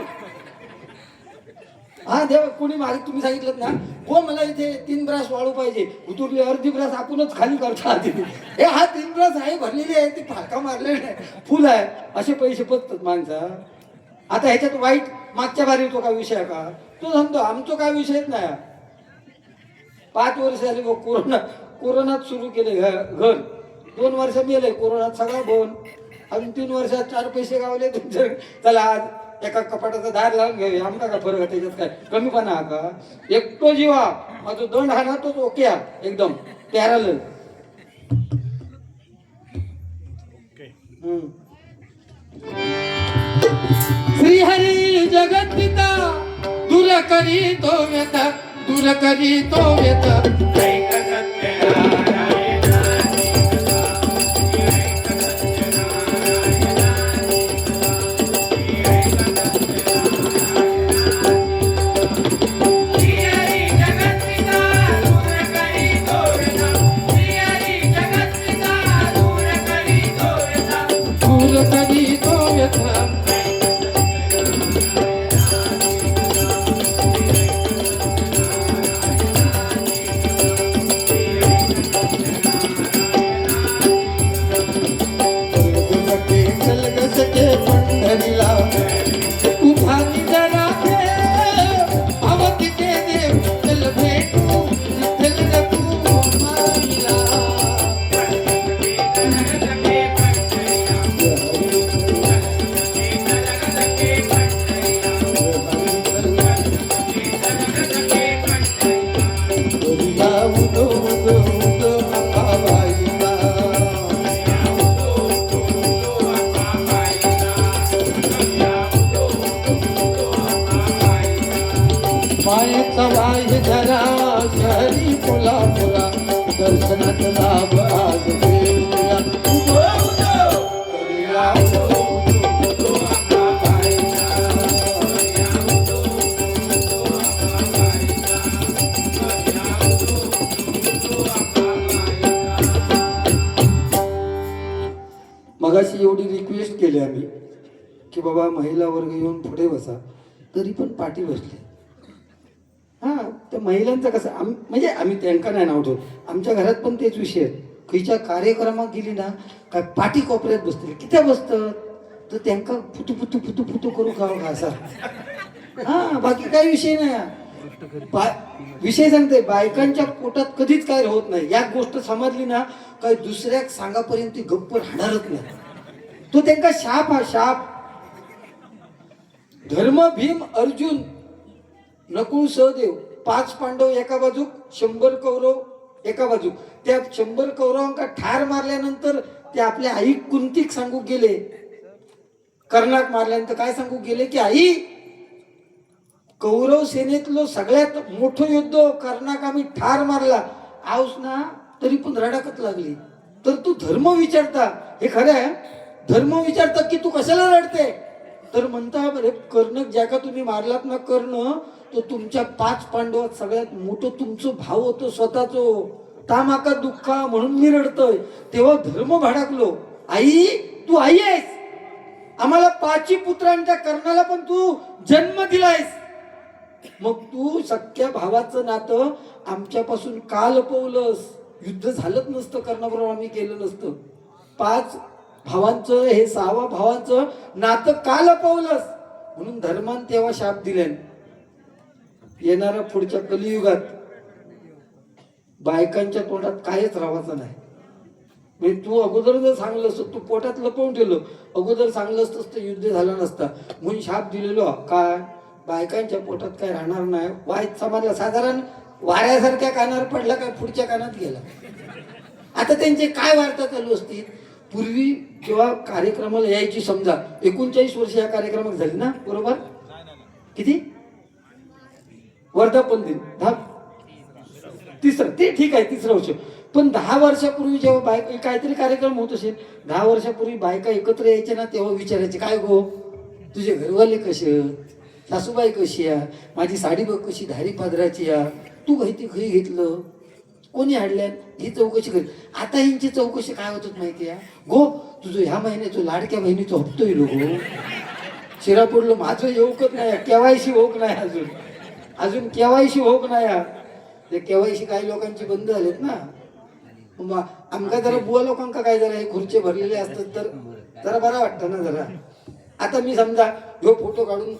हा देवा कोणी मागे तुम्ही सांगितलं ना हो मला इथे 3 ब्रास वाळू पाहिजे उतरली अर्धी ब्रास आपणच खाली करता हे हा 3 ब्रास आहे भरलेली आहे ती फाका मारलेली आहे फुल आहे असे पैसे पचतात माणसा आता ह्याच्यात वाईट मागच्या बारी तो काय विषय का तो सांगतो आमचं काय विषयच नाही 5 वर्ष झाली कोरोनात सुरू केले घर 2 वर्ष गेले कोरोनात सगळा बंद अजून 3 वर्षात 4 पैसे गावले तुमच्या चला आज एका कपाटाचा दार लावून घ्यावे आमका का फरक आहे त्याच्यात काय कमीपणा हा का एकटो जीवा माझं दंड हा ना तोच ओके एकदम पॅरल श्रीहरी जगत पिता दूर करी तो व्यथा दूर करी तो व्यथा ऐक सत्यनारायणाची मायेचा वाय धरा शहरी पुला पुरा दर्शनात लाभ आज देऊया मगाशी एवढी रिक्वेस्ट केली आम्ही की बाबा महिला वर्ग येऊन पुढे बसा तरी पण पाठी बसली हा त्या महिलांचं कसं म्हणजे आम्ही त्यांना नाही नाव ठेवतो आमच्या घरात पण तेच विषय आहेत खीच्या कार्यक्रमात गेली ना काय पाठी कोपऱ्यात बसतील किती बसतात तर त्यांना फुटू फुटू फुटू फुटू करू खावं घासा हा बाकी काही विषय नाही विषय सांगते बायकांच्या पोटात कधीच काय होत नाही या गोष्ट समजली ना काही दुसऱ्या सांगापर्यंत गप्प राहणारच नाही तो त्यांना शाप हा शाप धर्म भीम अर्जुन नकुळ सहदेव 5 पांडव एका बाजूक 100 कौरव एका बाजूक त्या 100 कौरवांका ठार मारल्यानंतर ते आपल्या आई कुंतीक सांगू गेले कर्णाक मारल्यानंतर काय सांगू गेले की आई कौरव सेनेतलो सगळ्यात मोठं युद्ध कर्णाक आम्ही ठार मारला आऊस ना तरी पण रडाकत लागली तर तू धर्म विचारता हे खरं आहे धर्म विचारता की तू कशाला रडते तर म्हणता बरे कर्ण ज्या का तुम्ही मारलात ना कर्ण तो तुमच्या 5 पांडवात सगळ्यात मोठं तुमचं भाव होतं स्वतःचं ता माका दुःखा म्हणून मी रडतोय तेव्हा धर्म भडकलो आई तू आई आहेस आम्हाला 5 पुत्रांच्या कर्णाला पण तू जन्म दिलायस मग तू सख्या भावाचं नातं आमच्यापासून का लपवलंस युद्ध झालंच नसतं कर्णाबरोबर आम्ही केलं नसतं 5 भावांचं हे 6व्या भावांचं नातं का लपवलंस म्हणून धर्मान तेव्हा शाप दिले येणाऱ्या पुढच्या कलियुगात बायकांच्या तोंडात काहीच राहायचं नाही म्हणजे तू अगोदर जर सांगलं असतं, तू पोटात लपवून ठेवलं, अगोदर सांगलं असतं तर युद्ध झालं नसता म्हणून शाप दिलेलो. काय बायकांच्या पोटात काय राहणार नाही, वाईट समाजला साधारण वाऱ्यासारख्या कानावर पडला काय पुढच्या कानात गेला. आता त्यांचे काय वार्ता चालू असतील. पूर्वी जेव्हा कार्यक्रमाला यायची, समजा 39 वर्ष या कार्यक्रमात झाली ना, बरोबर? किती वर्धापन दिन? तिसरं, ते ठीक आहे, तिसरं वर्ष. पण 10 वर्षापूर्वी जेव्हा बायका काहीतरी कार्यक्रम होत असेल, 10 वर्षापूर्वी बायका एकत्र यायच्या ना, तेव्हा विचारायचे, काय गो तुझे घरवाले कसे, सासूबाई कशी आहे, माझी साडी बघ कशी धारी पादराची आहे, तू घरी खरी घेतलं, कोणी हाडल्या, ही चौकशी करी. आता ह्यांची चौकशी काय होत माहिती आहे गो, तुझं ह्या महिन्याचं लाडक्या बहिणीचं हप्तो येलो गो, शिरा पडलो, माझं येऊकच नाही, केवायसी होक नाही, अजून केवायसी होक नाही. ते केवायसी काही लोकांची बंद झालेत ना. मग आमका जरा बुवा लोकांका काय जरा हे खुर्चे भरलेले असतात तर जरा बरं वाटतं ना जरा. आता मी समजा ह्यो फोटो काढून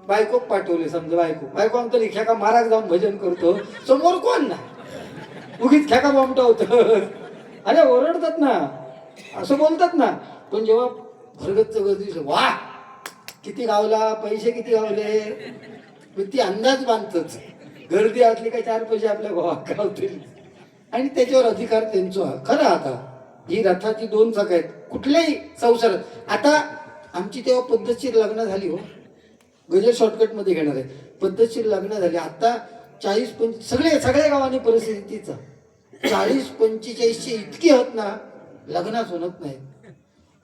बायकोक पाठवले, समजा बायको आमचं लिख्या का महाराज जाऊन भजन करतो, समोर कोण ना उगीच खेका बॉम्बटा होत, अरे ओरडतात ना, असं बोलतात ना. पण जेव्हा भरगतचं गर्दी, वा किती गावला, पैसे किती गावले, ती अंदाज बांधतच. गर्दी असली काय 4 पैसे आपल्या भावात गावतील आणि त्याच्यावर अधिकार त्यांचा. खरं आता ही रथाची 2 चाक आहेत कुठल्याही संसारात. आता आमची तेव्हा पद्धतशीर लग्न झाली हो, गजर शॉर्टकट मध्ये घेणार आहे, पद्धतशीर लग्न झाली. आता 40-45 सगळ्या गावांनी परिस्थितीचा 40-45 इतकी होत ना, लग्नच होत नाही.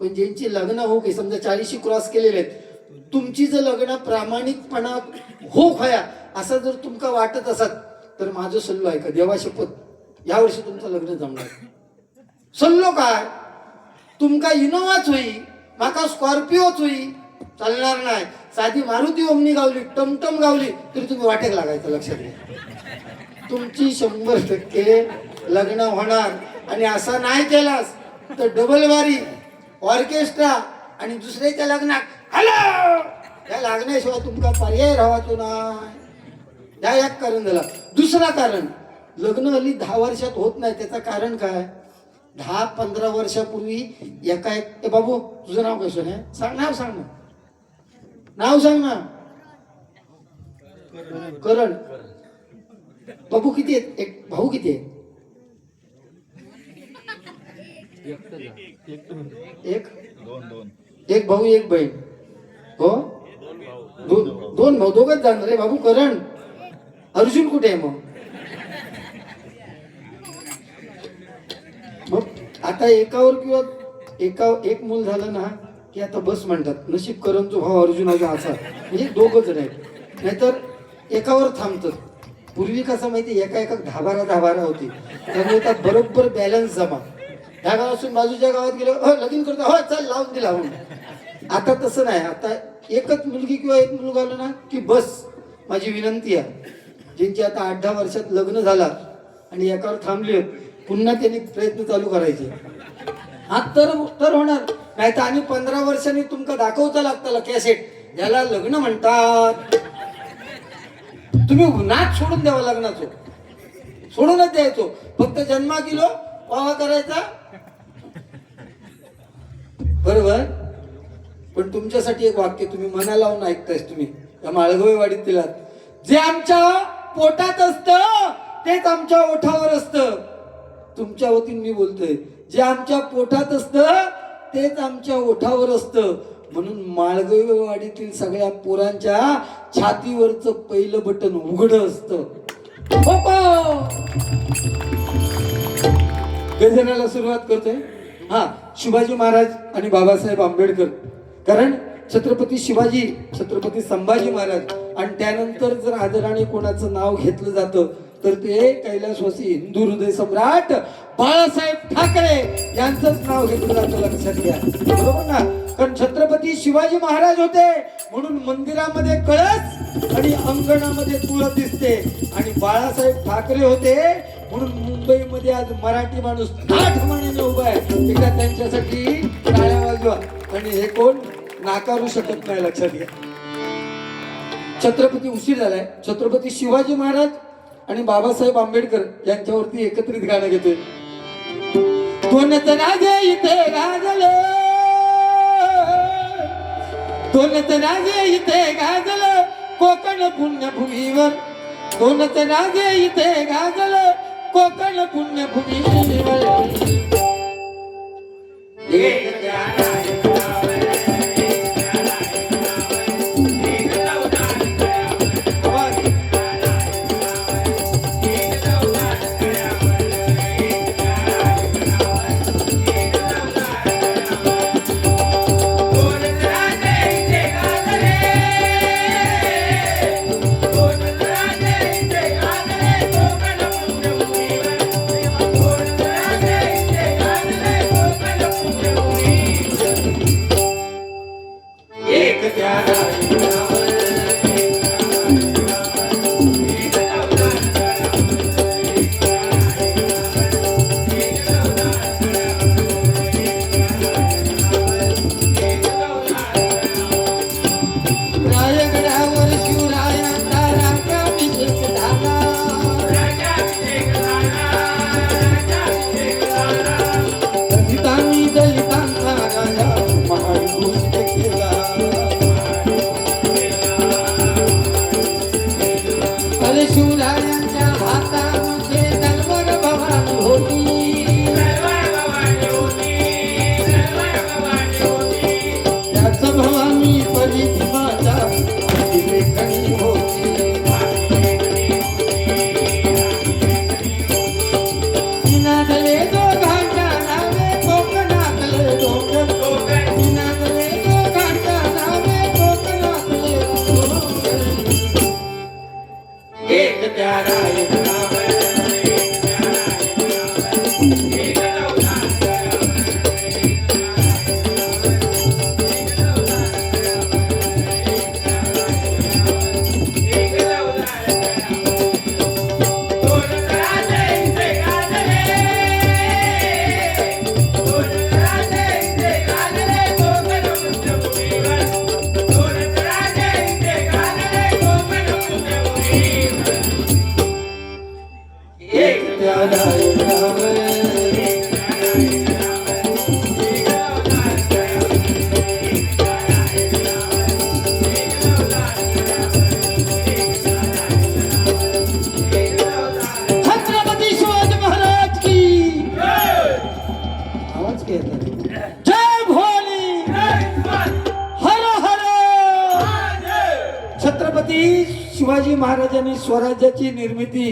पण ज्यांची लग्न हो की समजा 40 क्रॉस केलेले आहेत, तुमची जर लग्न प्रामाणिकपणा हो खया असं जर तुमका वाटत असत तर माझं सल्लो आहे का, देवा शपथ यावर्षी तुमचं लग्न जमणार. सल्लो काय, तुमका इनोवाच होई, माका स्कॉर्पिओच होई, चालणार नाही. साधी मारुती ओमनी गावली, टमटम गावली तरी तुम्ही वाटेक लागायचं. लक्षात घ्या, तुमची 100% लग्न होणार. आणि असा नाही केलास तर डबल वारी, ऑर्केस्ट्रा आणि दुसऱ्याच्या लग्नात हॅलो या लागण्याशिवाय तुमका पर्याय राहायचो नाही. या एक कारण झाला. दुसरा कारण, लग्न हल्ली 10 वर्षात होत नाही. त्याचं कारण काय, 10-15 वर्षापूर्वी ए बाबू तुझं नाव कसं आहे, सांग नाव, सांग ना, नाव सांग ना. करण. बाबू किती आहेत, एक भाऊ किती आहे, एक भाऊ एक बहीण. हो, दोन भाऊ, दोघच जाणार रे बाबू. करण, अर्जुन कुठे आहे मग? आता एकावर किंवा एक मूल झालं ना की आता बस म्हणतात. नशीब करणचा भाऊ अर्जुनाचा असा, म्हणजे 2 जण आहेत, नाहीतर एकावर थांबतात. पूर्वी कसं माहिती, एका 10-12 होती, त्यामुळे त्यात बरोबर बॅलन्स जमा. ह्या गावातून बाजूच्या गावात गेलो, हो लगीन करतो, हो चल लावून दे लावून. आता तसं नाही. आता एकच मुलगी किंवा एक मुलगा आला ना की बस. माझी विनंती आहे, ज्यांची आता 8-10 वर्षात लग्न झाला आणि एकावर थांबले, पुन्हा त्यांनी प्रयत्न चालू करायचे. हा तर होणार. नाही तर आणि 15 वर्षांनी तुमका दाखवता लागतं कॅसेट, याला लग्न म्हणतात. तुम्ही नाच सोडून द्यावा, लग्नाचो सोडूनच द्यायचो. फक्त जन्मा किलो वावा करायचा, बरोबर. पण तुमच्यासाठी एक वाक्य तुम्ही मना लावून ऐकतायस. तुम्ही या माळगोळवाडीत दिलात, जे आमच्या पोटात असतं तेच आमच्या ओठावर असतं. तुमच्या वतीने मी बोलतोय, जे आमच्या पोटात असतं तेच आमच्या ओठावर असतं. म्हणून माळगोळवाडीतील सगळ्या पोरांच्या छातीवरचं पहिलं बटन उघडं असतं. गजराला सुरुवात करतोय. हा, शिवाजी महाराज आणि बाबासाहेब आंबेडकर. कारण छत्रपती शिवाजी, छत्रपती संभाजी महाराज आणि त्यानंतर जर आदराने कोणाचं नाव घेतलं जातं तर ते कैलासवासी हिंदू हृदय सम्राट बाळासाहेब ठाकरे यांचंच नाव घेतलं जातं. लक्षात घ्या, बरोबर ना. कारण छत्रपती शिवाजी महाराज होते म्हणून मंदिरामध्ये कळस आणि अंगणामध्ये तुळस दिसते. आणि बाळासाहेब ठाकरे होते म्हणून मुंबईमध्ये आज मराठी माणूस ठाठमानेने उभा आहे. एकदा त्यांच्यासाठी टाळ्या वाजवा. आणि हे कोण नाकारू शकत नाही. लक्षात घ्या, छत्रपती उशीर झालाय. छत्रपती शिवाजी महाराज आणि बाबासाहेब आंबेडकर यांच्यावरती एकत्रित गाणं घेतोय. दोनच राजे इथे गाजले, दोनच राजे इथे गाजले कोकण पुण्यभूमीवर, दोनच राजे इथे गाजले कोकण पुण्यभूमीवर. एक त्याला एक नाव, एक त्याला एक नाव, एक अवतार कळ्यावर, एक त्याला एक नाव, एक अवतार कळ्यावर, एक त्याला एक नाव, एक अवतार कळ्यावर. दोनच राजे इथे गाजले, दोनच राजे इथे गाजले कोकण पुण्यभूमीवर, दोनच राजे इथे गाजले कोकण पुण्यभूमीवर. एक त्याला एक नाव, एक त्याला एक नाव, एक अवतार कळ्यावर, एक त्याला एक नाव, एक अवतार कळ्यावर, एक अवतार कळ्यावर. रायगडावर शिवरायांचा राज्याभिषेक झाला, राज्याभिषेक झाला, राज्याभिषेक झाला. दलितांनी दलितांचा राजा महान घोषित केला. अरे शिवरायांच्या हातामध्ये तलवार भवानी होती, तलवार भवानी होती, तलवार भवानी होती. त्याच भवानी परिधिमाच्या लेखणी होती. निनादले दोघांच्या नावे कोकणातले डोंगर, कोकण निनादले दोघांच्या नावे कोकणातले डोंगर. एक त्याला एक नाव, एक त्याला एक नाव, एक अवतार कळ्यावर, एक त्याला एक नाव, एक अवतार कळ्यावर, एक अवतार कळ्यावर. दोनच राजे इथे गाजले, दोनच राजे इथे गाजले कोकण पुण्यभूमीवर, दोनच राजे इथे गाजले कोकण पुण्यभूमीवर. एक त्याला एक नाव, एक त्याला एक नाव, एक अवतार कळ्यावर, एक त्याला एक नाव, एक अवतार कळ्यावर, एक त्याला एक नाव, एक अवतार. छत्रपती शिवाजी महाराज की जय आवाज काय येतोय? जय भवानी, जय शिवाजी हर हर. महाराज. छत्रपती शिवाजी महाराजांनी स्वराज्याची निर्मिती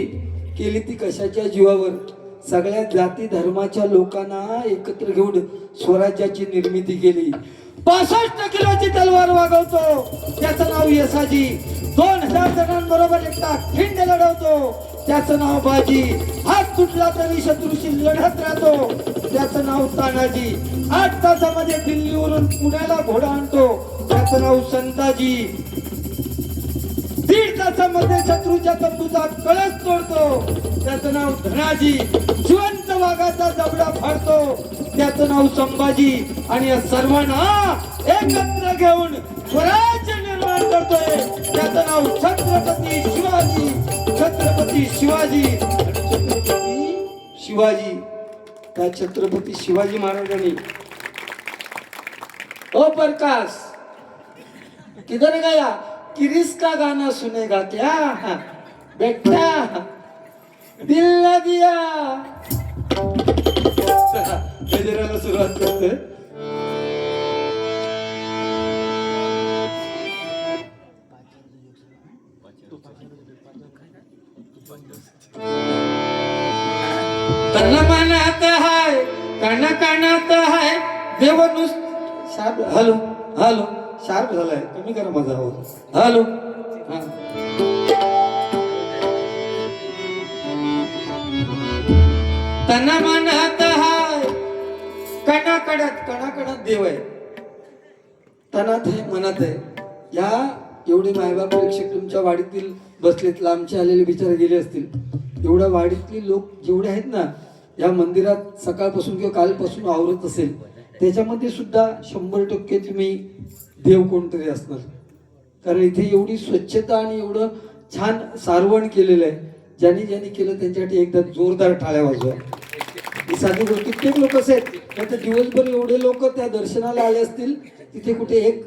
केली ती कशाच्या जीवावर? सगळ्या जाती धर्माच्या लोकांना एकत्र घेऊन स्वराज्याची निर्मिती केली. 65 किलोची तलवार वागवतो त्याचं नाव यसाजी, 2000 जणांबरोबर एकटा खिंड लढवतो त्याचं नाव बाजी, हात तुटला तरी शत्रूशी लढत राहतो त्याचं नाव तानाजी, 8 तासामध्ये दिल्लीवरून पुण्याला घोडा आणतो त्याचं नाव संताजी, 1.5 तासामध्ये शत्रूच्या तंबूचा कळस तोडतो त्याचं नाव धनाजी, जिवंत वाघाचा जबडा फाडतो त्याचं नाव संभाजी. आणि या सर्वांना एकत्र घेऊन स्वराज्य निर्माण करतोय त्याचं नाव छत्रपती शिवाजी. छत्रपती शिवाजी, छत्रपती शिवाजी. त्या छत्रपती शिवाजी महाराजांनी ओ प्रकाश किधर गया, किरिस का गाना सुनेगा क्या बेटा, दिल न दिया. गजराला सुरुवात करतोय. तन मनात हाय कण कणात हाय देव शार्प. हॅलो हॅलो, शार्प झालाय, कमी करा माझा आवाज. हॅलो हा. तन मनात हाय कणाकणात, कणाकणात देव आहे, तनात आहे मनात आहे. या एवढे मायबाप प्रेक्षक तुमच्या वाडीतील बसलेत, लांबचे आलेले विचार गेले असतील. एवढ्या वाडीतली लोक जेवढे आहेत ना, या मंदिरात सकाळपासून किंवा कालपासून आवरत असेल त्याच्यामध्ये सुद्धा 100% तुम्ही देव कोणतरी असणार. कारण इथे एवढी स्वच्छता आणि एवढं छान सारवण केलेलं आहे. ज्यांनी ज्यांनी केलं त्यांच्यासाठी एकदा जोरदार टाळ्या वाजवा. ही साधी गोष्ट. कित्येक लोक असे आहेत आता दिवसभर एवढे लोक त्या दर्शनाला आले असतील, तिथे कुठे एक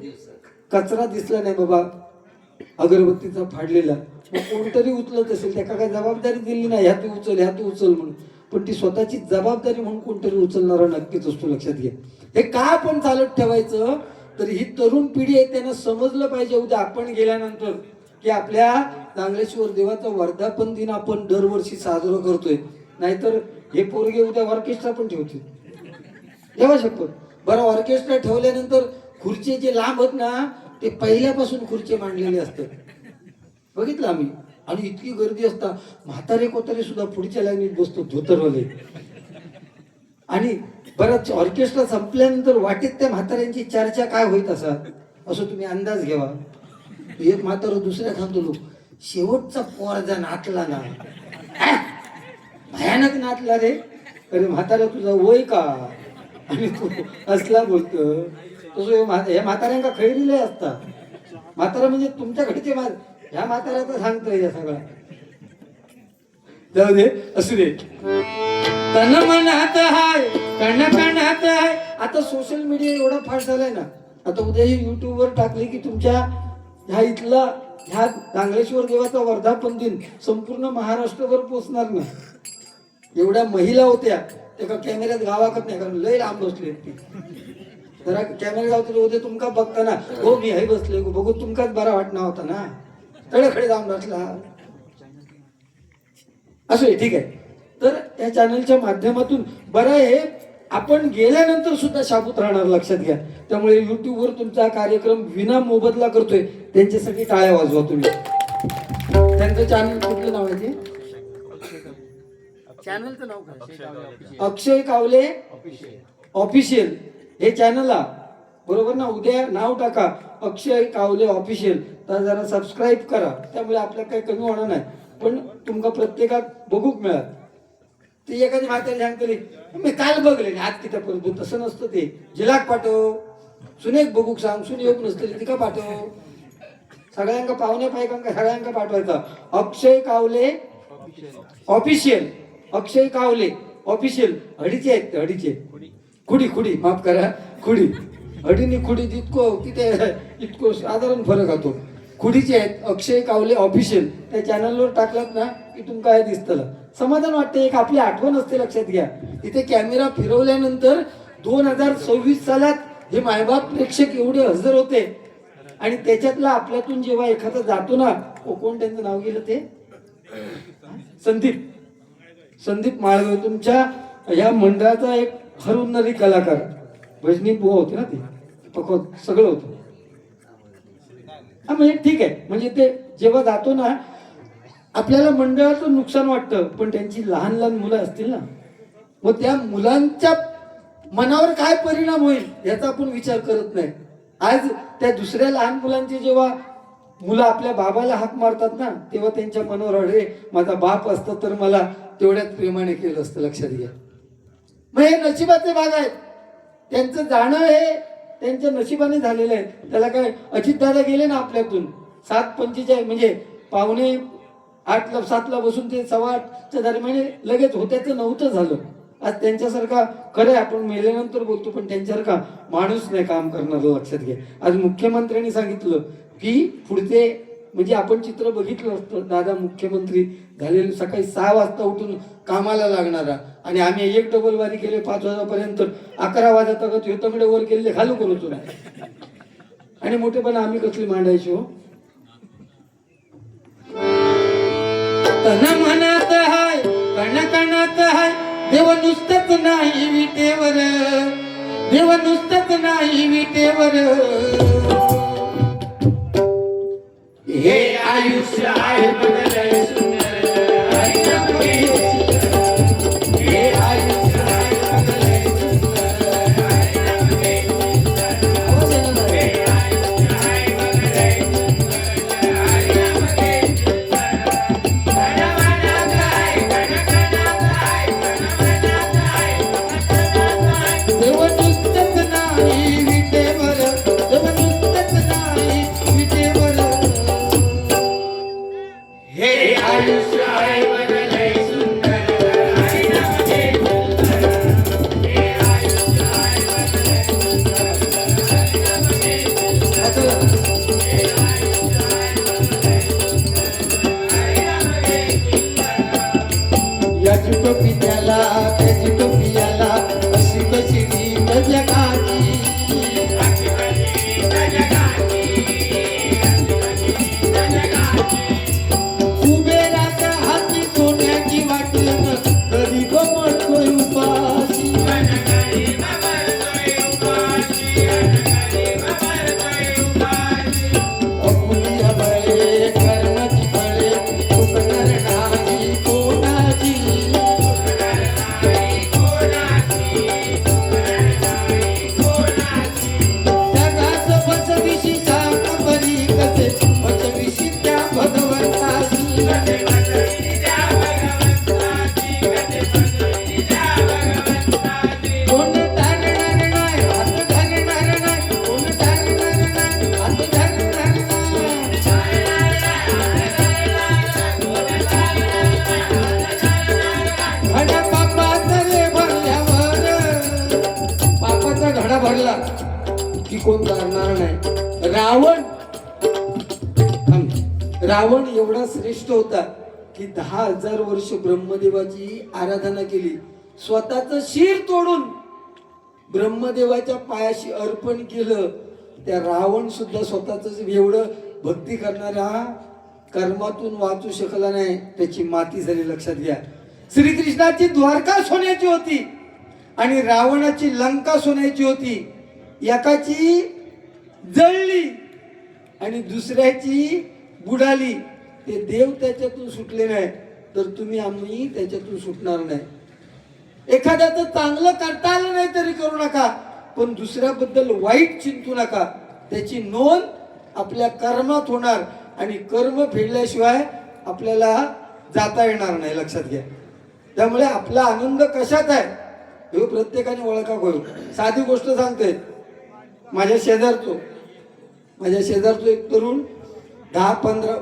कचरा दिसला नाही बाबा अगरबत्तीचा फाडलेला. मग कोणतरी उचलत असेल, त्याला काय जबाबदारी दिली नाही, ह्या तू उचल म्हणून. पण ती स्वतःची जबाबदारी म्हणून कोणतरी उचलणारा नक्कीच असतो, लक्षात घ्या. हे का आपण चालत ठेवायचं, तर ही तरुण पिढी आहे, त्यांना समजलं पाहिजे उद्या आपण गेल्यानंतर की आपल्या नांगलेश्वर देवाचा वर्धापन दिन आपण दरवर्षी साजरा करतोय. नाहीतर हे पोरगे उद्या ऑर्केस्ट्रा पण ठेवतील, तेव्हा शपथ. बरं, ऑर्केस्ट्रा ठेवल्यानंतर खुर्ची जे लांब होत ना, ते पहिल्यापासून खुर्ची मांडलेले असतात, बघितलं आम्ही. आणि इतकी गर्दी असता, म्हातारे कोतारे सुद्धा पुढच्या लाईनीत बसतो, धोतरवाले. आणि बरंच ऑर्केस्ट्रा संपल्यानंतर वाटेत त्या म्हाताऱ्यांची चर्चा काय होईत असं तुम्ही अंदाज घ्यावा. एक म्हातारा दुसऱ्या थांबतो, शेवटचा पोरजा नाचला ना, भयानक नाचला रे. अरे म्हातारा तुझा वय का, आणि तू असला बोलतो तसं. हे म्हाताऱ्यांका खैरीले असता. म्हातारा म्हणजे तुमच्याकडचे ह्या म्हाताऱ्याचं सांगतोय या सगळा. जाऊ दे, असू दे. तन मनात हाय, कण कणात हाय. आता सोशल मीडिया एवढा फास्ट झालाय ना, आता उद्या ही युट्यूबवर टाकली की तुमच्या ह्या नांगलेश्वर देवाचा वर्धापन दिन संपूर्ण महाराष्ट्रभर पोचणार ना. एवढ्या महिला होत्या, त्या कॅमेऱ्यात गावाकत नाही, कारण लय लांब बसले. जरा कॅमेरा गावतले उद्या तुमका बघताना, हो मी हे बसले बघू, तुमकाच बरा वाटणार होता ना, तळखडे जाऊन बसला. असं ठीक आहे. तर या चॅनलच्या माध्यमातून बरं हे आपण गेल्यानंतर सुद्धा शाबूत राहणार, लक्षात घ्या. त्यामुळे युट्यूबवर तुमचा कार्यक्रम विना मोबदला करतोय, त्यांच्यासाठी टाळ्या वाजवा तुम्ही. त्यांचं चॅनल कुठलं नाव आहे ते, चॅनलचं नाव काय, अक्षय कावले ऑफिशियल. हे चॅनल बरोबर ना, उद्या नाव टाका अक्षय कावले ऑफिशियल, तर जरा सबस्क्राईब करा. त्यामुळे आपल्याला काही कमी होणार नाही, पण तुमका प्रत्येकात बघूक मिळत. ते एखादी म्हातारी सांगतली मी काल बघले आज किती परंतु तसं नसतं. ते जिलाक पाठव, सुनेक बघूक सांग, सुने येऊक नसतं तिका पाठव. सगळ्यांका पाहुण्या पायकांका सगळ्यांका पाठवायचा. अक्षय कावले ऑफिशियल, अक्षय कावले ऑफिशियल. अडीचे आहेत ते, अडीचे खुडी माफ करा, खुडी अडीनी खुडी इतको साधारण फरक होतो. खुडीचे आहेत अक्षय कावले ऑफिशियल. त्या चॅनलवर टाकलात ना की तुमका काय दिसतं, समाधान वाटतं. एक आपली आठवण असते, लक्षात घ्या. इथे कॅमेरा फिरवल्यानंतर 2026 सालात हे मायबाप प्रेक्षक एवढे हजर होते, आणि त्याच्यातला आपल्यातून जेव्हा एखादा जातो ना, कोण त्यांचं नाव गेलं ते, संदीप माळवे, तुमच्या या मंडळाचा एक हरवणारी कलाकार. भजनी बुवा होते ना, ते सगळं होतं. हा म्हणजे ठीक आहे, म्हणजे ते जेव्हा जातो ना आपल्याला मंडळाचं नुकसान वाटतं, पण त्यांची लहान लहान मुलं असतील ना, मग त्या मुलांच्या मनावर काय परिणाम होईल याचा आपण विचार करत नाही. आज त्या दुसऱ्या लहान मुलांचे जेव्हा मुलं आपल्या बाबाला हाक मारतात ना, तेव्हा त्यांच्या मनावर अरे माझा बाप असता तर मला तेवढ्याच प्रेमाने केलं असतं, लक्षात घ्या. मग हे नशिबाचे भाग आहेत. त्यांचं जाणं हे त्यांच्या नशिबाने झालेलं आहे. त्याला काय अजितदादा गेले ना आपल्यातून 7:45 म्हणजे 7:45 बसून ते 7:15 दरम्यान लगेच होत्याचं नव्हतं झालं. आज त्यांच्यासारखा खरं आपण मेल्यानंतर बोलतो, पण त्यांच्यासारखा माणूस नाही काम करणार, लक्षात घ्या. आज मुख्यमंत्र्यांनी सांगितलं की पुढचे म्हणजे आपण चित्र बघितलं असतं, दादा मुख्यमंत्री झालेले सकाळी 6 वाजता उठून कामाला लागणारा, आणि आम्ही 1 डबल वारी केले 5 वाजेपर्यंत, 11 वाजता तगडे वर केले घालू करू नाही. आणि मोठेपणा आम्ही कसली मांडायची हो. तन मनात हाय, कण कणात हाय, देव नुसतंच नाही विटेवर, देव नुसतंच नाही विटेवर. हे आयुष्य आहे बदलय सुंदर, हे आयुष्य आहे बदलय सुंदर, हे आयुष्य आहे बदलय देव नुसतंच नाही विटेवर, देव नुसतंच नाही विटेवर. हे आयुष्य त्याची टोपी त्याला त्याची टोपी याला अशी कशी रीत जगाची कुबेराच्या हाती सोन्याची वाटलं गरीब मरतोय उपाशी अपुलिया बळे कर्माची फळे चुकणार नाही कोणाची जगात बसविशी साक बरी कसे बसविशी त्या भगवंताची कोण धरणार नाही हात धरणार नाही कोण धरणार नाही हात धरणार नाही घडा पापाचा रे भरल्यावर पापाचा घडा भरला की कोण धरणार नाही रावण एवढा श्रेष्ठ होता की 10,000 वर्ष ब्रह्मदेवाची आराधना केली स्वतःच शिर तोडून ब्रह्मदेवाच्या पायाशी अर्पण केलं त्या रावण सुद्धा स्वतःच एवढं भक्ती करणारा कर्मातून वाचू शकला नाही त्याची माती झाली लक्षात घ्या श्रीकृष्णाची द्वारका सोन्याची होती आणि रावणाची लंका सोन्याची होती एकाची जळली आणि दुसऱ्याची बुडाली ते देव त्याच्यातून सुटले नाही तर तुम्ही आम्ही त्याच्यातून सुटणार नाही एखाद्याचं चांगलं करता आलं नाही तरी करू नका पण दुसऱ्याबद्दल वाईट चिंतू नका त्याची नोंद आपल्या कर्मात होणार आणि कर्म फेडल्याशिवाय आपल्याला जाता येणार नाही लक्षात घ्या त्यामुळे आपला आनंद कशात आहे हे प्रत्येकाने ओळखा होईल साधी गोष्ट सांगते माझ्या शेजारचो एक तरुण 10-15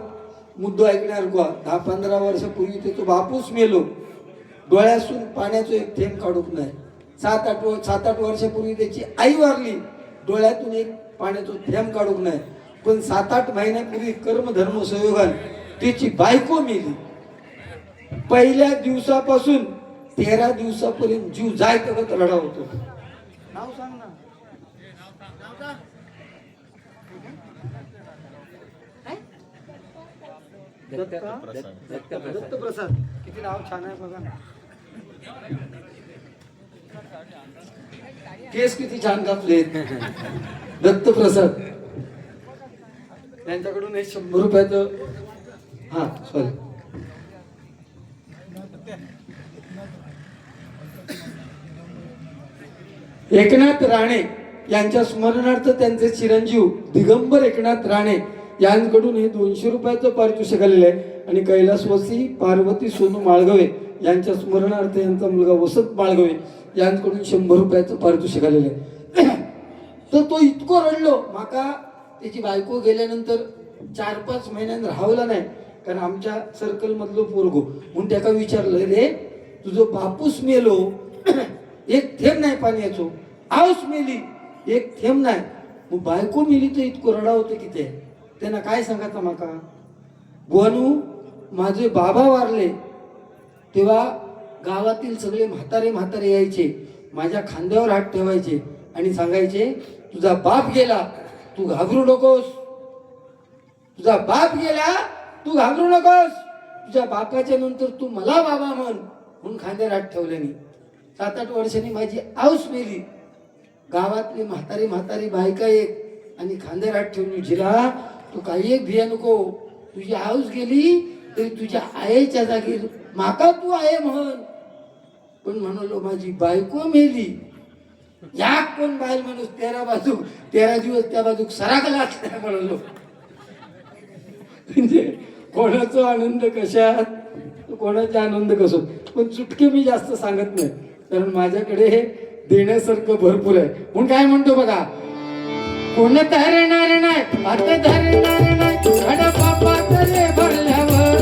मुद्दो ऐकणार गोवा 10-15 वर्षापूर्वी ते तो बापूस मेलो डोळ्यातून पाण्याचं एक थेंब काढूक नाही 7-8 वर्षापूर्वी त्याची आई वारली डोळ्यातून एक पाण्याचं थेंब काढूक नाही पण 7-8 महिन्यापूर्वी कर्मधर्म संयोगान त्याची बायको मेली पहिल्या दिवसापासून 13 दिवसापर्यंत जीव जाय तगत रडा होतो नाव सांग ना दत्तप्रसाद किती नाव छान आहे बघा ना केस किती छान कापले दत्तप्रसाद त्यांच्याकडून हे 100 रुपयाचं हा सॉरी एकनाथ राणे यांच्या स्मरणार्थ त्यांचे चिरंजीव दिगंबर एकनाथ राणे यांकडून हे 200 रुपयाचं पारितोषिक आलेलं आहे आणि कैलासवासी पार्वती सोनू माळगवे यांच्या स्मरणार्थ यांचा मुलगा वसंत माळगवे यांकडून 100 रुपयाचं पारितोषिक आलेलं आहे तर तो इतको रडलो माका त्याची बायको गेल्यानंतर 4-5 महिन्यांनी राहवला नाही कारण आमच्या सर्कल मधलो पोरगो म्हणून त्याला विचारलं रे तुझं बापूस मेलो एक थेंब नाही पाण्याचो आऊस मेली एक थेंब नाही मग बायको मेली तर इतकं रडा होतं की ते त्यांना काय सांगायचं माका गोनू माझे बाबा वारले तेव्हा गावातील सगळे म्हातारे यायचे माझ्या खांद्यावर हात ठेवायचे आणि सांगायचे तुझा बाप गेला तू घाबरू नकोस तुझा बाप गेला तू घाबरू नकोस तुझ्या बापाच्या नंतर तू मला बाबा म्हणून खांद्यावर हात ठेवल्याने 7-8 वर्षांनी माझी आऊस मेली गावातली म्हातारी बायका एक आणि खांद्यावर हात ठेवून जिरा तू काही एक भिया नको तुझी आऊस गेली तरी तुझ्या आईच्या जागी माका तू आहे म्हण पण म्हणालो माझी बायको मेली या कोण बाहेर माणूस 13 दिवस त्या बाजूक सरागला म्हणालो म्हणजे कोणाचा आनंद कशात कोणाचा आनंद कसो पण चुटके मी जास्त सांगत नाही कारण माझ्याकडे हे देण्यासारखं भरपूर आहे म्हणून काय म्हणतो बघा कोण धरणार नाही आता धरणार नाही घडा पापा तले भरल्यावर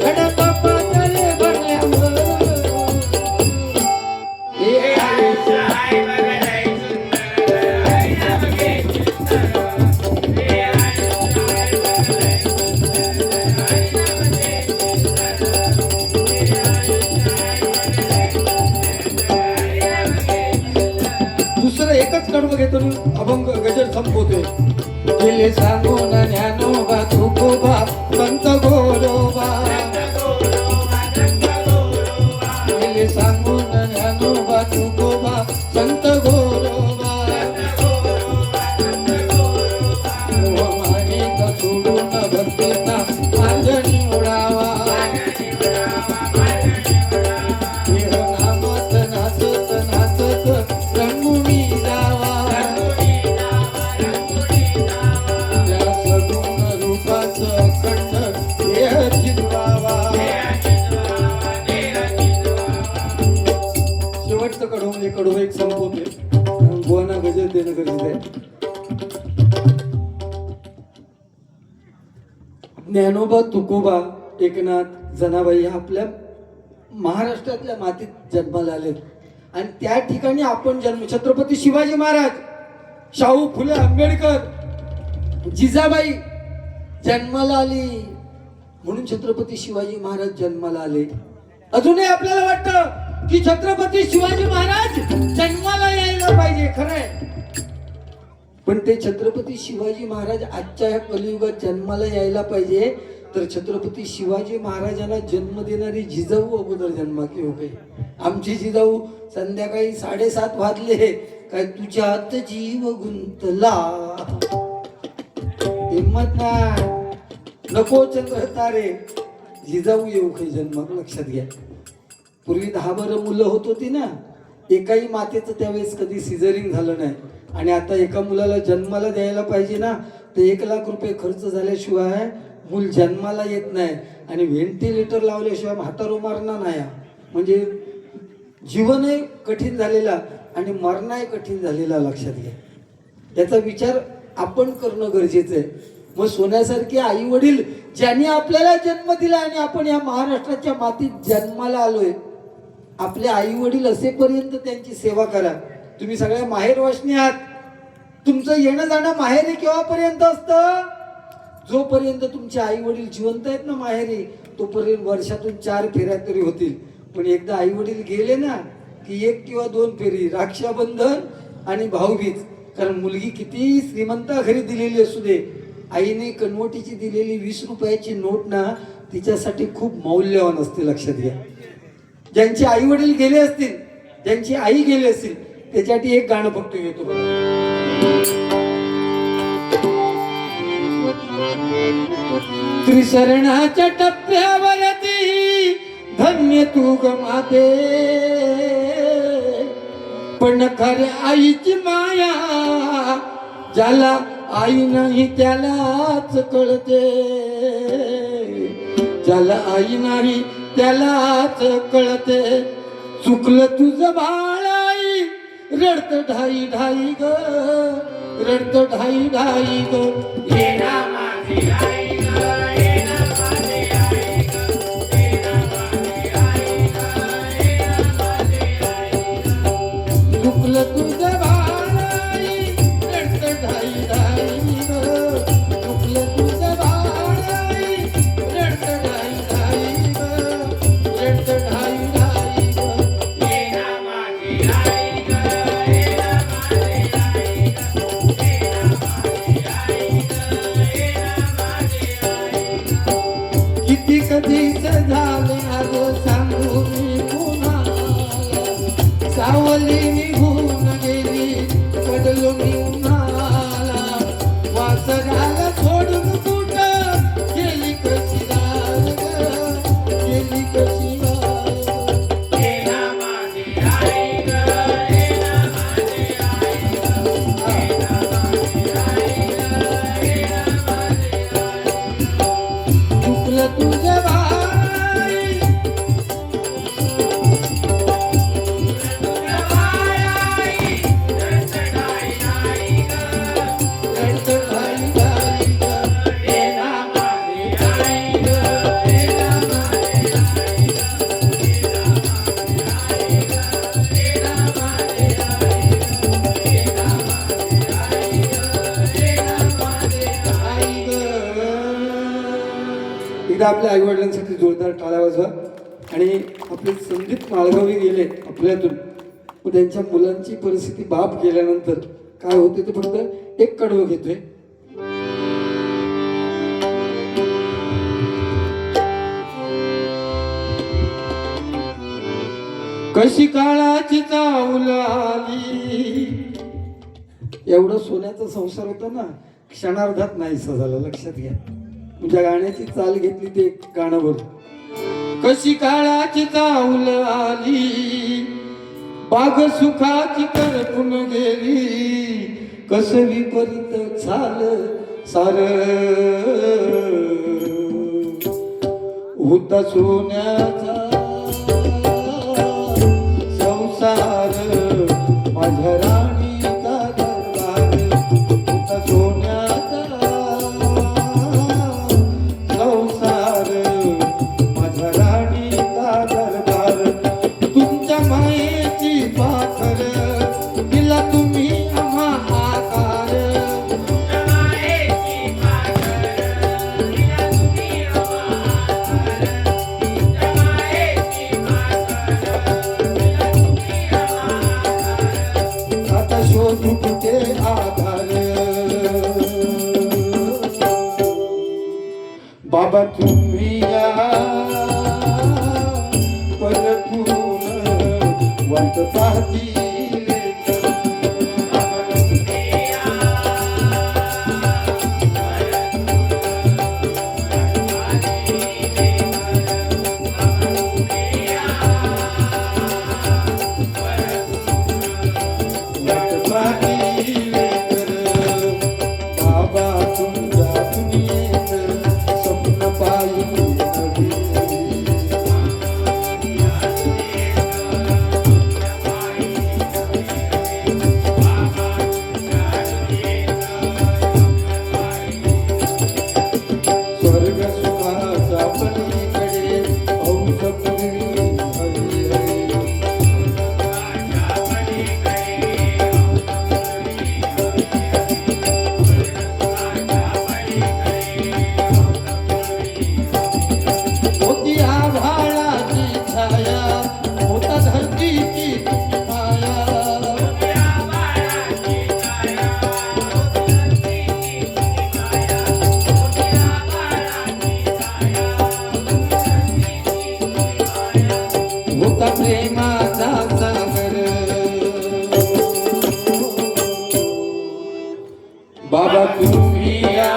घडा पापा तले भरल्यावर दिले सांगून ज्ञानोबा तुकोबा संत गोरोबा दिले सांगून ज्ञानोबा तुकोबा संत गोरोबा मानिक सोडून भक्तीचा मार्ग निवडावा देह नामात नाचत नाचत रंगुणी जावा त्या सगुण रूपाचं अखंड देह जिजवावा शेवटचं कडवं एक संपवते गोवाना गजर देणं गरजेचं आहे. ज्ञानोबा तुकोबा एकनाथ जनाबाई आपल्या महाराष्ट्रातल्या मातीत जन्माला आले आणि त्या ठिकाणी आपण जन्म छत्रपती शिवाजी महाराज शाहू फुले आंबेडकर जिजाबाई जन्माला आली म्हणून छत्रपती शिवाजी महाराज जन्माला आले. अजूनही आपल्याला वाटतं की छत्रपती शिवाजी महाराज जन्माला यायला पाहिजे खरंय पण ते छत्रपती शिवाजी महाराज आजच्या या कलियुगात जन्माला यायला पाहिजे तर छत्रपती शिवाजी महाराजांना जन्म देणारी जिजाऊ अगोदर जन्मात येऊ गई. आमची जिजाऊ संध्याकाळी 7:30 वाजले काय तुझ्यात जीव गुंतला हिम्मत नाही नको चंद्र तारे जिजाऊ येऊ काही जन्मात लक्षात घ्या. पूर्वी 10-12 मुलं होत होती ना एकाही मातेचं त्यावेळेस कधी सिझरिंग झालं नाही आणि आता एका मुलाला जन्माला द्यायला पाहिजे ना तर 1 लाख रुपये खर्च झाल्याशिवाय मूल जन्माला येत नाही आणि व्हेंटिलेटर लावल्याशिवाय म्हातारो मरणार नाही. म्हणजे जीवनही कठीण झालेला आणि मरणही कठीण झालेला लक्षात घ्या. याचा विचार आपण करणं गरजेचं आहे. मग सोन्यासारखे आई वडील ज्यांनी आपल्याला जन्म दिला आणि आपण या महाराष्ट्राच्या मातीत जन्माला आलोय आपले आई वडील असेपर्यंत त्यांची सेवा करा. तुम्ही सगळ्या माहेरवासनी आहात. तुमचं येणं जाणं माहेरी केव्हापर्यंत असतं जोपर्यंत तुमचे आई वडील जिवंत आहेत ना माहेरी तोपर्यंत वर्षातून 4 फेऱ्या तरी होतील. पण एकदा आई वडील गेले ना की 1 किंवा 2 फेरी रक्षाबंधन आणि भाऊबीज. कारण मुलगी किती श्रीमंता घरी दिलेली असू दे आईने कनवटीची दिलेली 20 रुपयाची नोट ना तिच्यासाठी खूप मौल्यवान असते लक्षात घ्या. ज्यांचे आई वडील गेले असतील ज्यांची आई गेली असेल त्याच्यासाठी एक गाणं फक्त घेतो त्रिशरणाच्या टप्प्यावरती धन्य तू ग माते पण खऱ्या आईची माया ज्याला आई नाही त्यालाच कळते ज्याला आई नाही त्यालाच कळते. चुकलं तुझं बाळाई रडत ढाई ढाई ग रडत ढाई ढाई ग ये ना माझी आई ग ये ना माझी आई ग ये ना माझी आई ग ये ना माझी आई ग चुकलं तुझं बाळाई रडत ढाई ढाई ग चुकलं तुझं बाळाई रडत ढाई ढाई ग रडत ढाई ढाई ग ये ना माझी आई ग ये ना माझी आई ग ये ना माझी आई ग ये ना माझी आई ग किती कधीच झाले आज सांगू मी पुन्हा सावली निघून गेली पडलो मी उन्हाला वासराला सोडून कुठं गेली कशी गाय गेली कशी गाय ये ना माझी आई ग ये ना माझी आई ग ये ना माझी आई ग ये ना माझी आई ग चुकलं तुझं बाई रडत ढाई ढाई ग एकदा आपल्या आई वडिलांसाठी जोरदार टाळ्या वाजवा. आणि आपले संदीप माळगावी गेले आपल्यातून मग त्यांच्या मुलांची परिस्थिती बाप गेल्यानंतर काय होते ते फक्त एक कडवं घेतोय कशी काळाची चावल आली. एवढं सोन्याचा संसार होता ना, क्षणार्धात नाहीसा झाला. लक्षात घ्या. तुझ्या गाण्याची चाल घेतली ते गाणं बघ. कशी काळाची चावल आली, बाग सुखाची करपून गेली, कस विपरीत झालं सार. होता सोन्याचा संसार, माझ्या राणीचा दरबार. होता सोन्याचा संसार, माझ्या राणीचा दरबार. तुमच्या मायेची पाखर दिला तुम्ही आम्हा आकार. आता शोधू कुठे आधार. बाबा तुम्ही या परतून वाट पाहतील. बाबा तुमच्या दुनियेत स्वप्न पाहिजे. स्वर्ग सुखाचा पलीकडे औष पूर्वी हवी हवी. होती आभाळाची छाया, होता धरतीची माया. होता प्रेमाचा सागर. बाबा तुम्ही या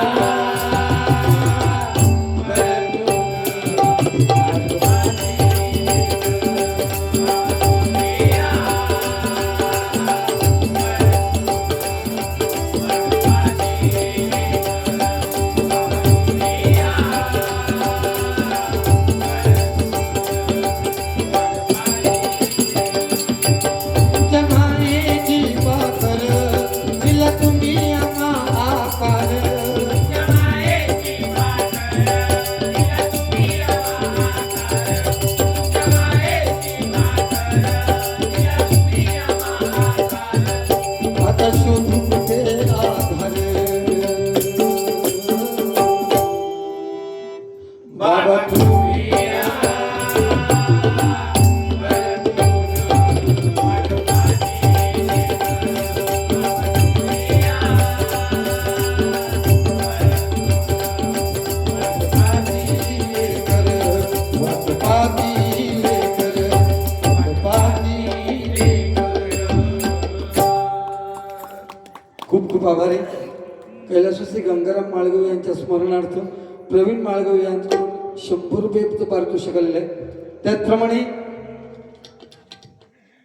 मायेची पाखर दिला तुम्ही आम्हा आकार. आता शोधू कुठे आधार. बाबा तुम्ही या खूप खूप आभारी. कैलासवासी गंगाराम माळगवे यांच्या स्मरणार्थ प्रवीण माळगवे यांच्याकडून 100 रुपये पारितोषिक आलेलं आहे. त्याचप्रमाणे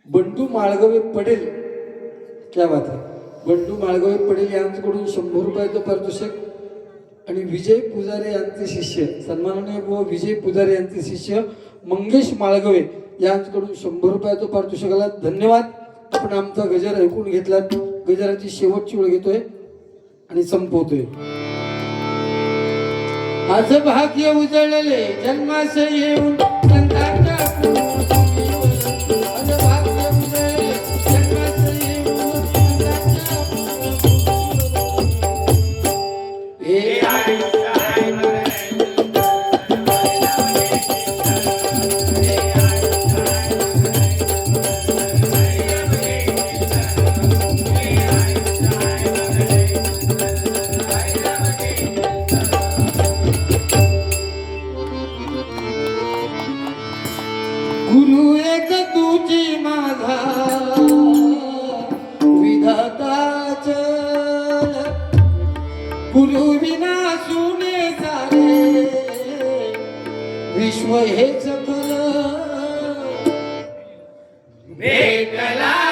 बंडू माळगवे पडेल, क्या बात आहे, बंडू माळगवे पडेल यांच्याकडून 100 रुपयाचं पारितोषिक. आणि विजय पुजारे यांचे शिष्य, सन्माननीय व विजय पुजारे यांचे शिष्य मंगेश माळगवे यांच्याकडून 100 रुपयाचं पारितोषिक आला. धन्यवाद. आपण आमचा गजर ऐकून घेतलात. गजराची शेवटची वेळ घेतोय आणि संपवतोय. आज भाग्य उजळले जन्मास येऊन संतांच्या आज भाग्य उजळले जन्मास येऊन गुरु एक तुझी माझा विधाताच गुरुविना सुने सारे विश्व हेच खरं भेटला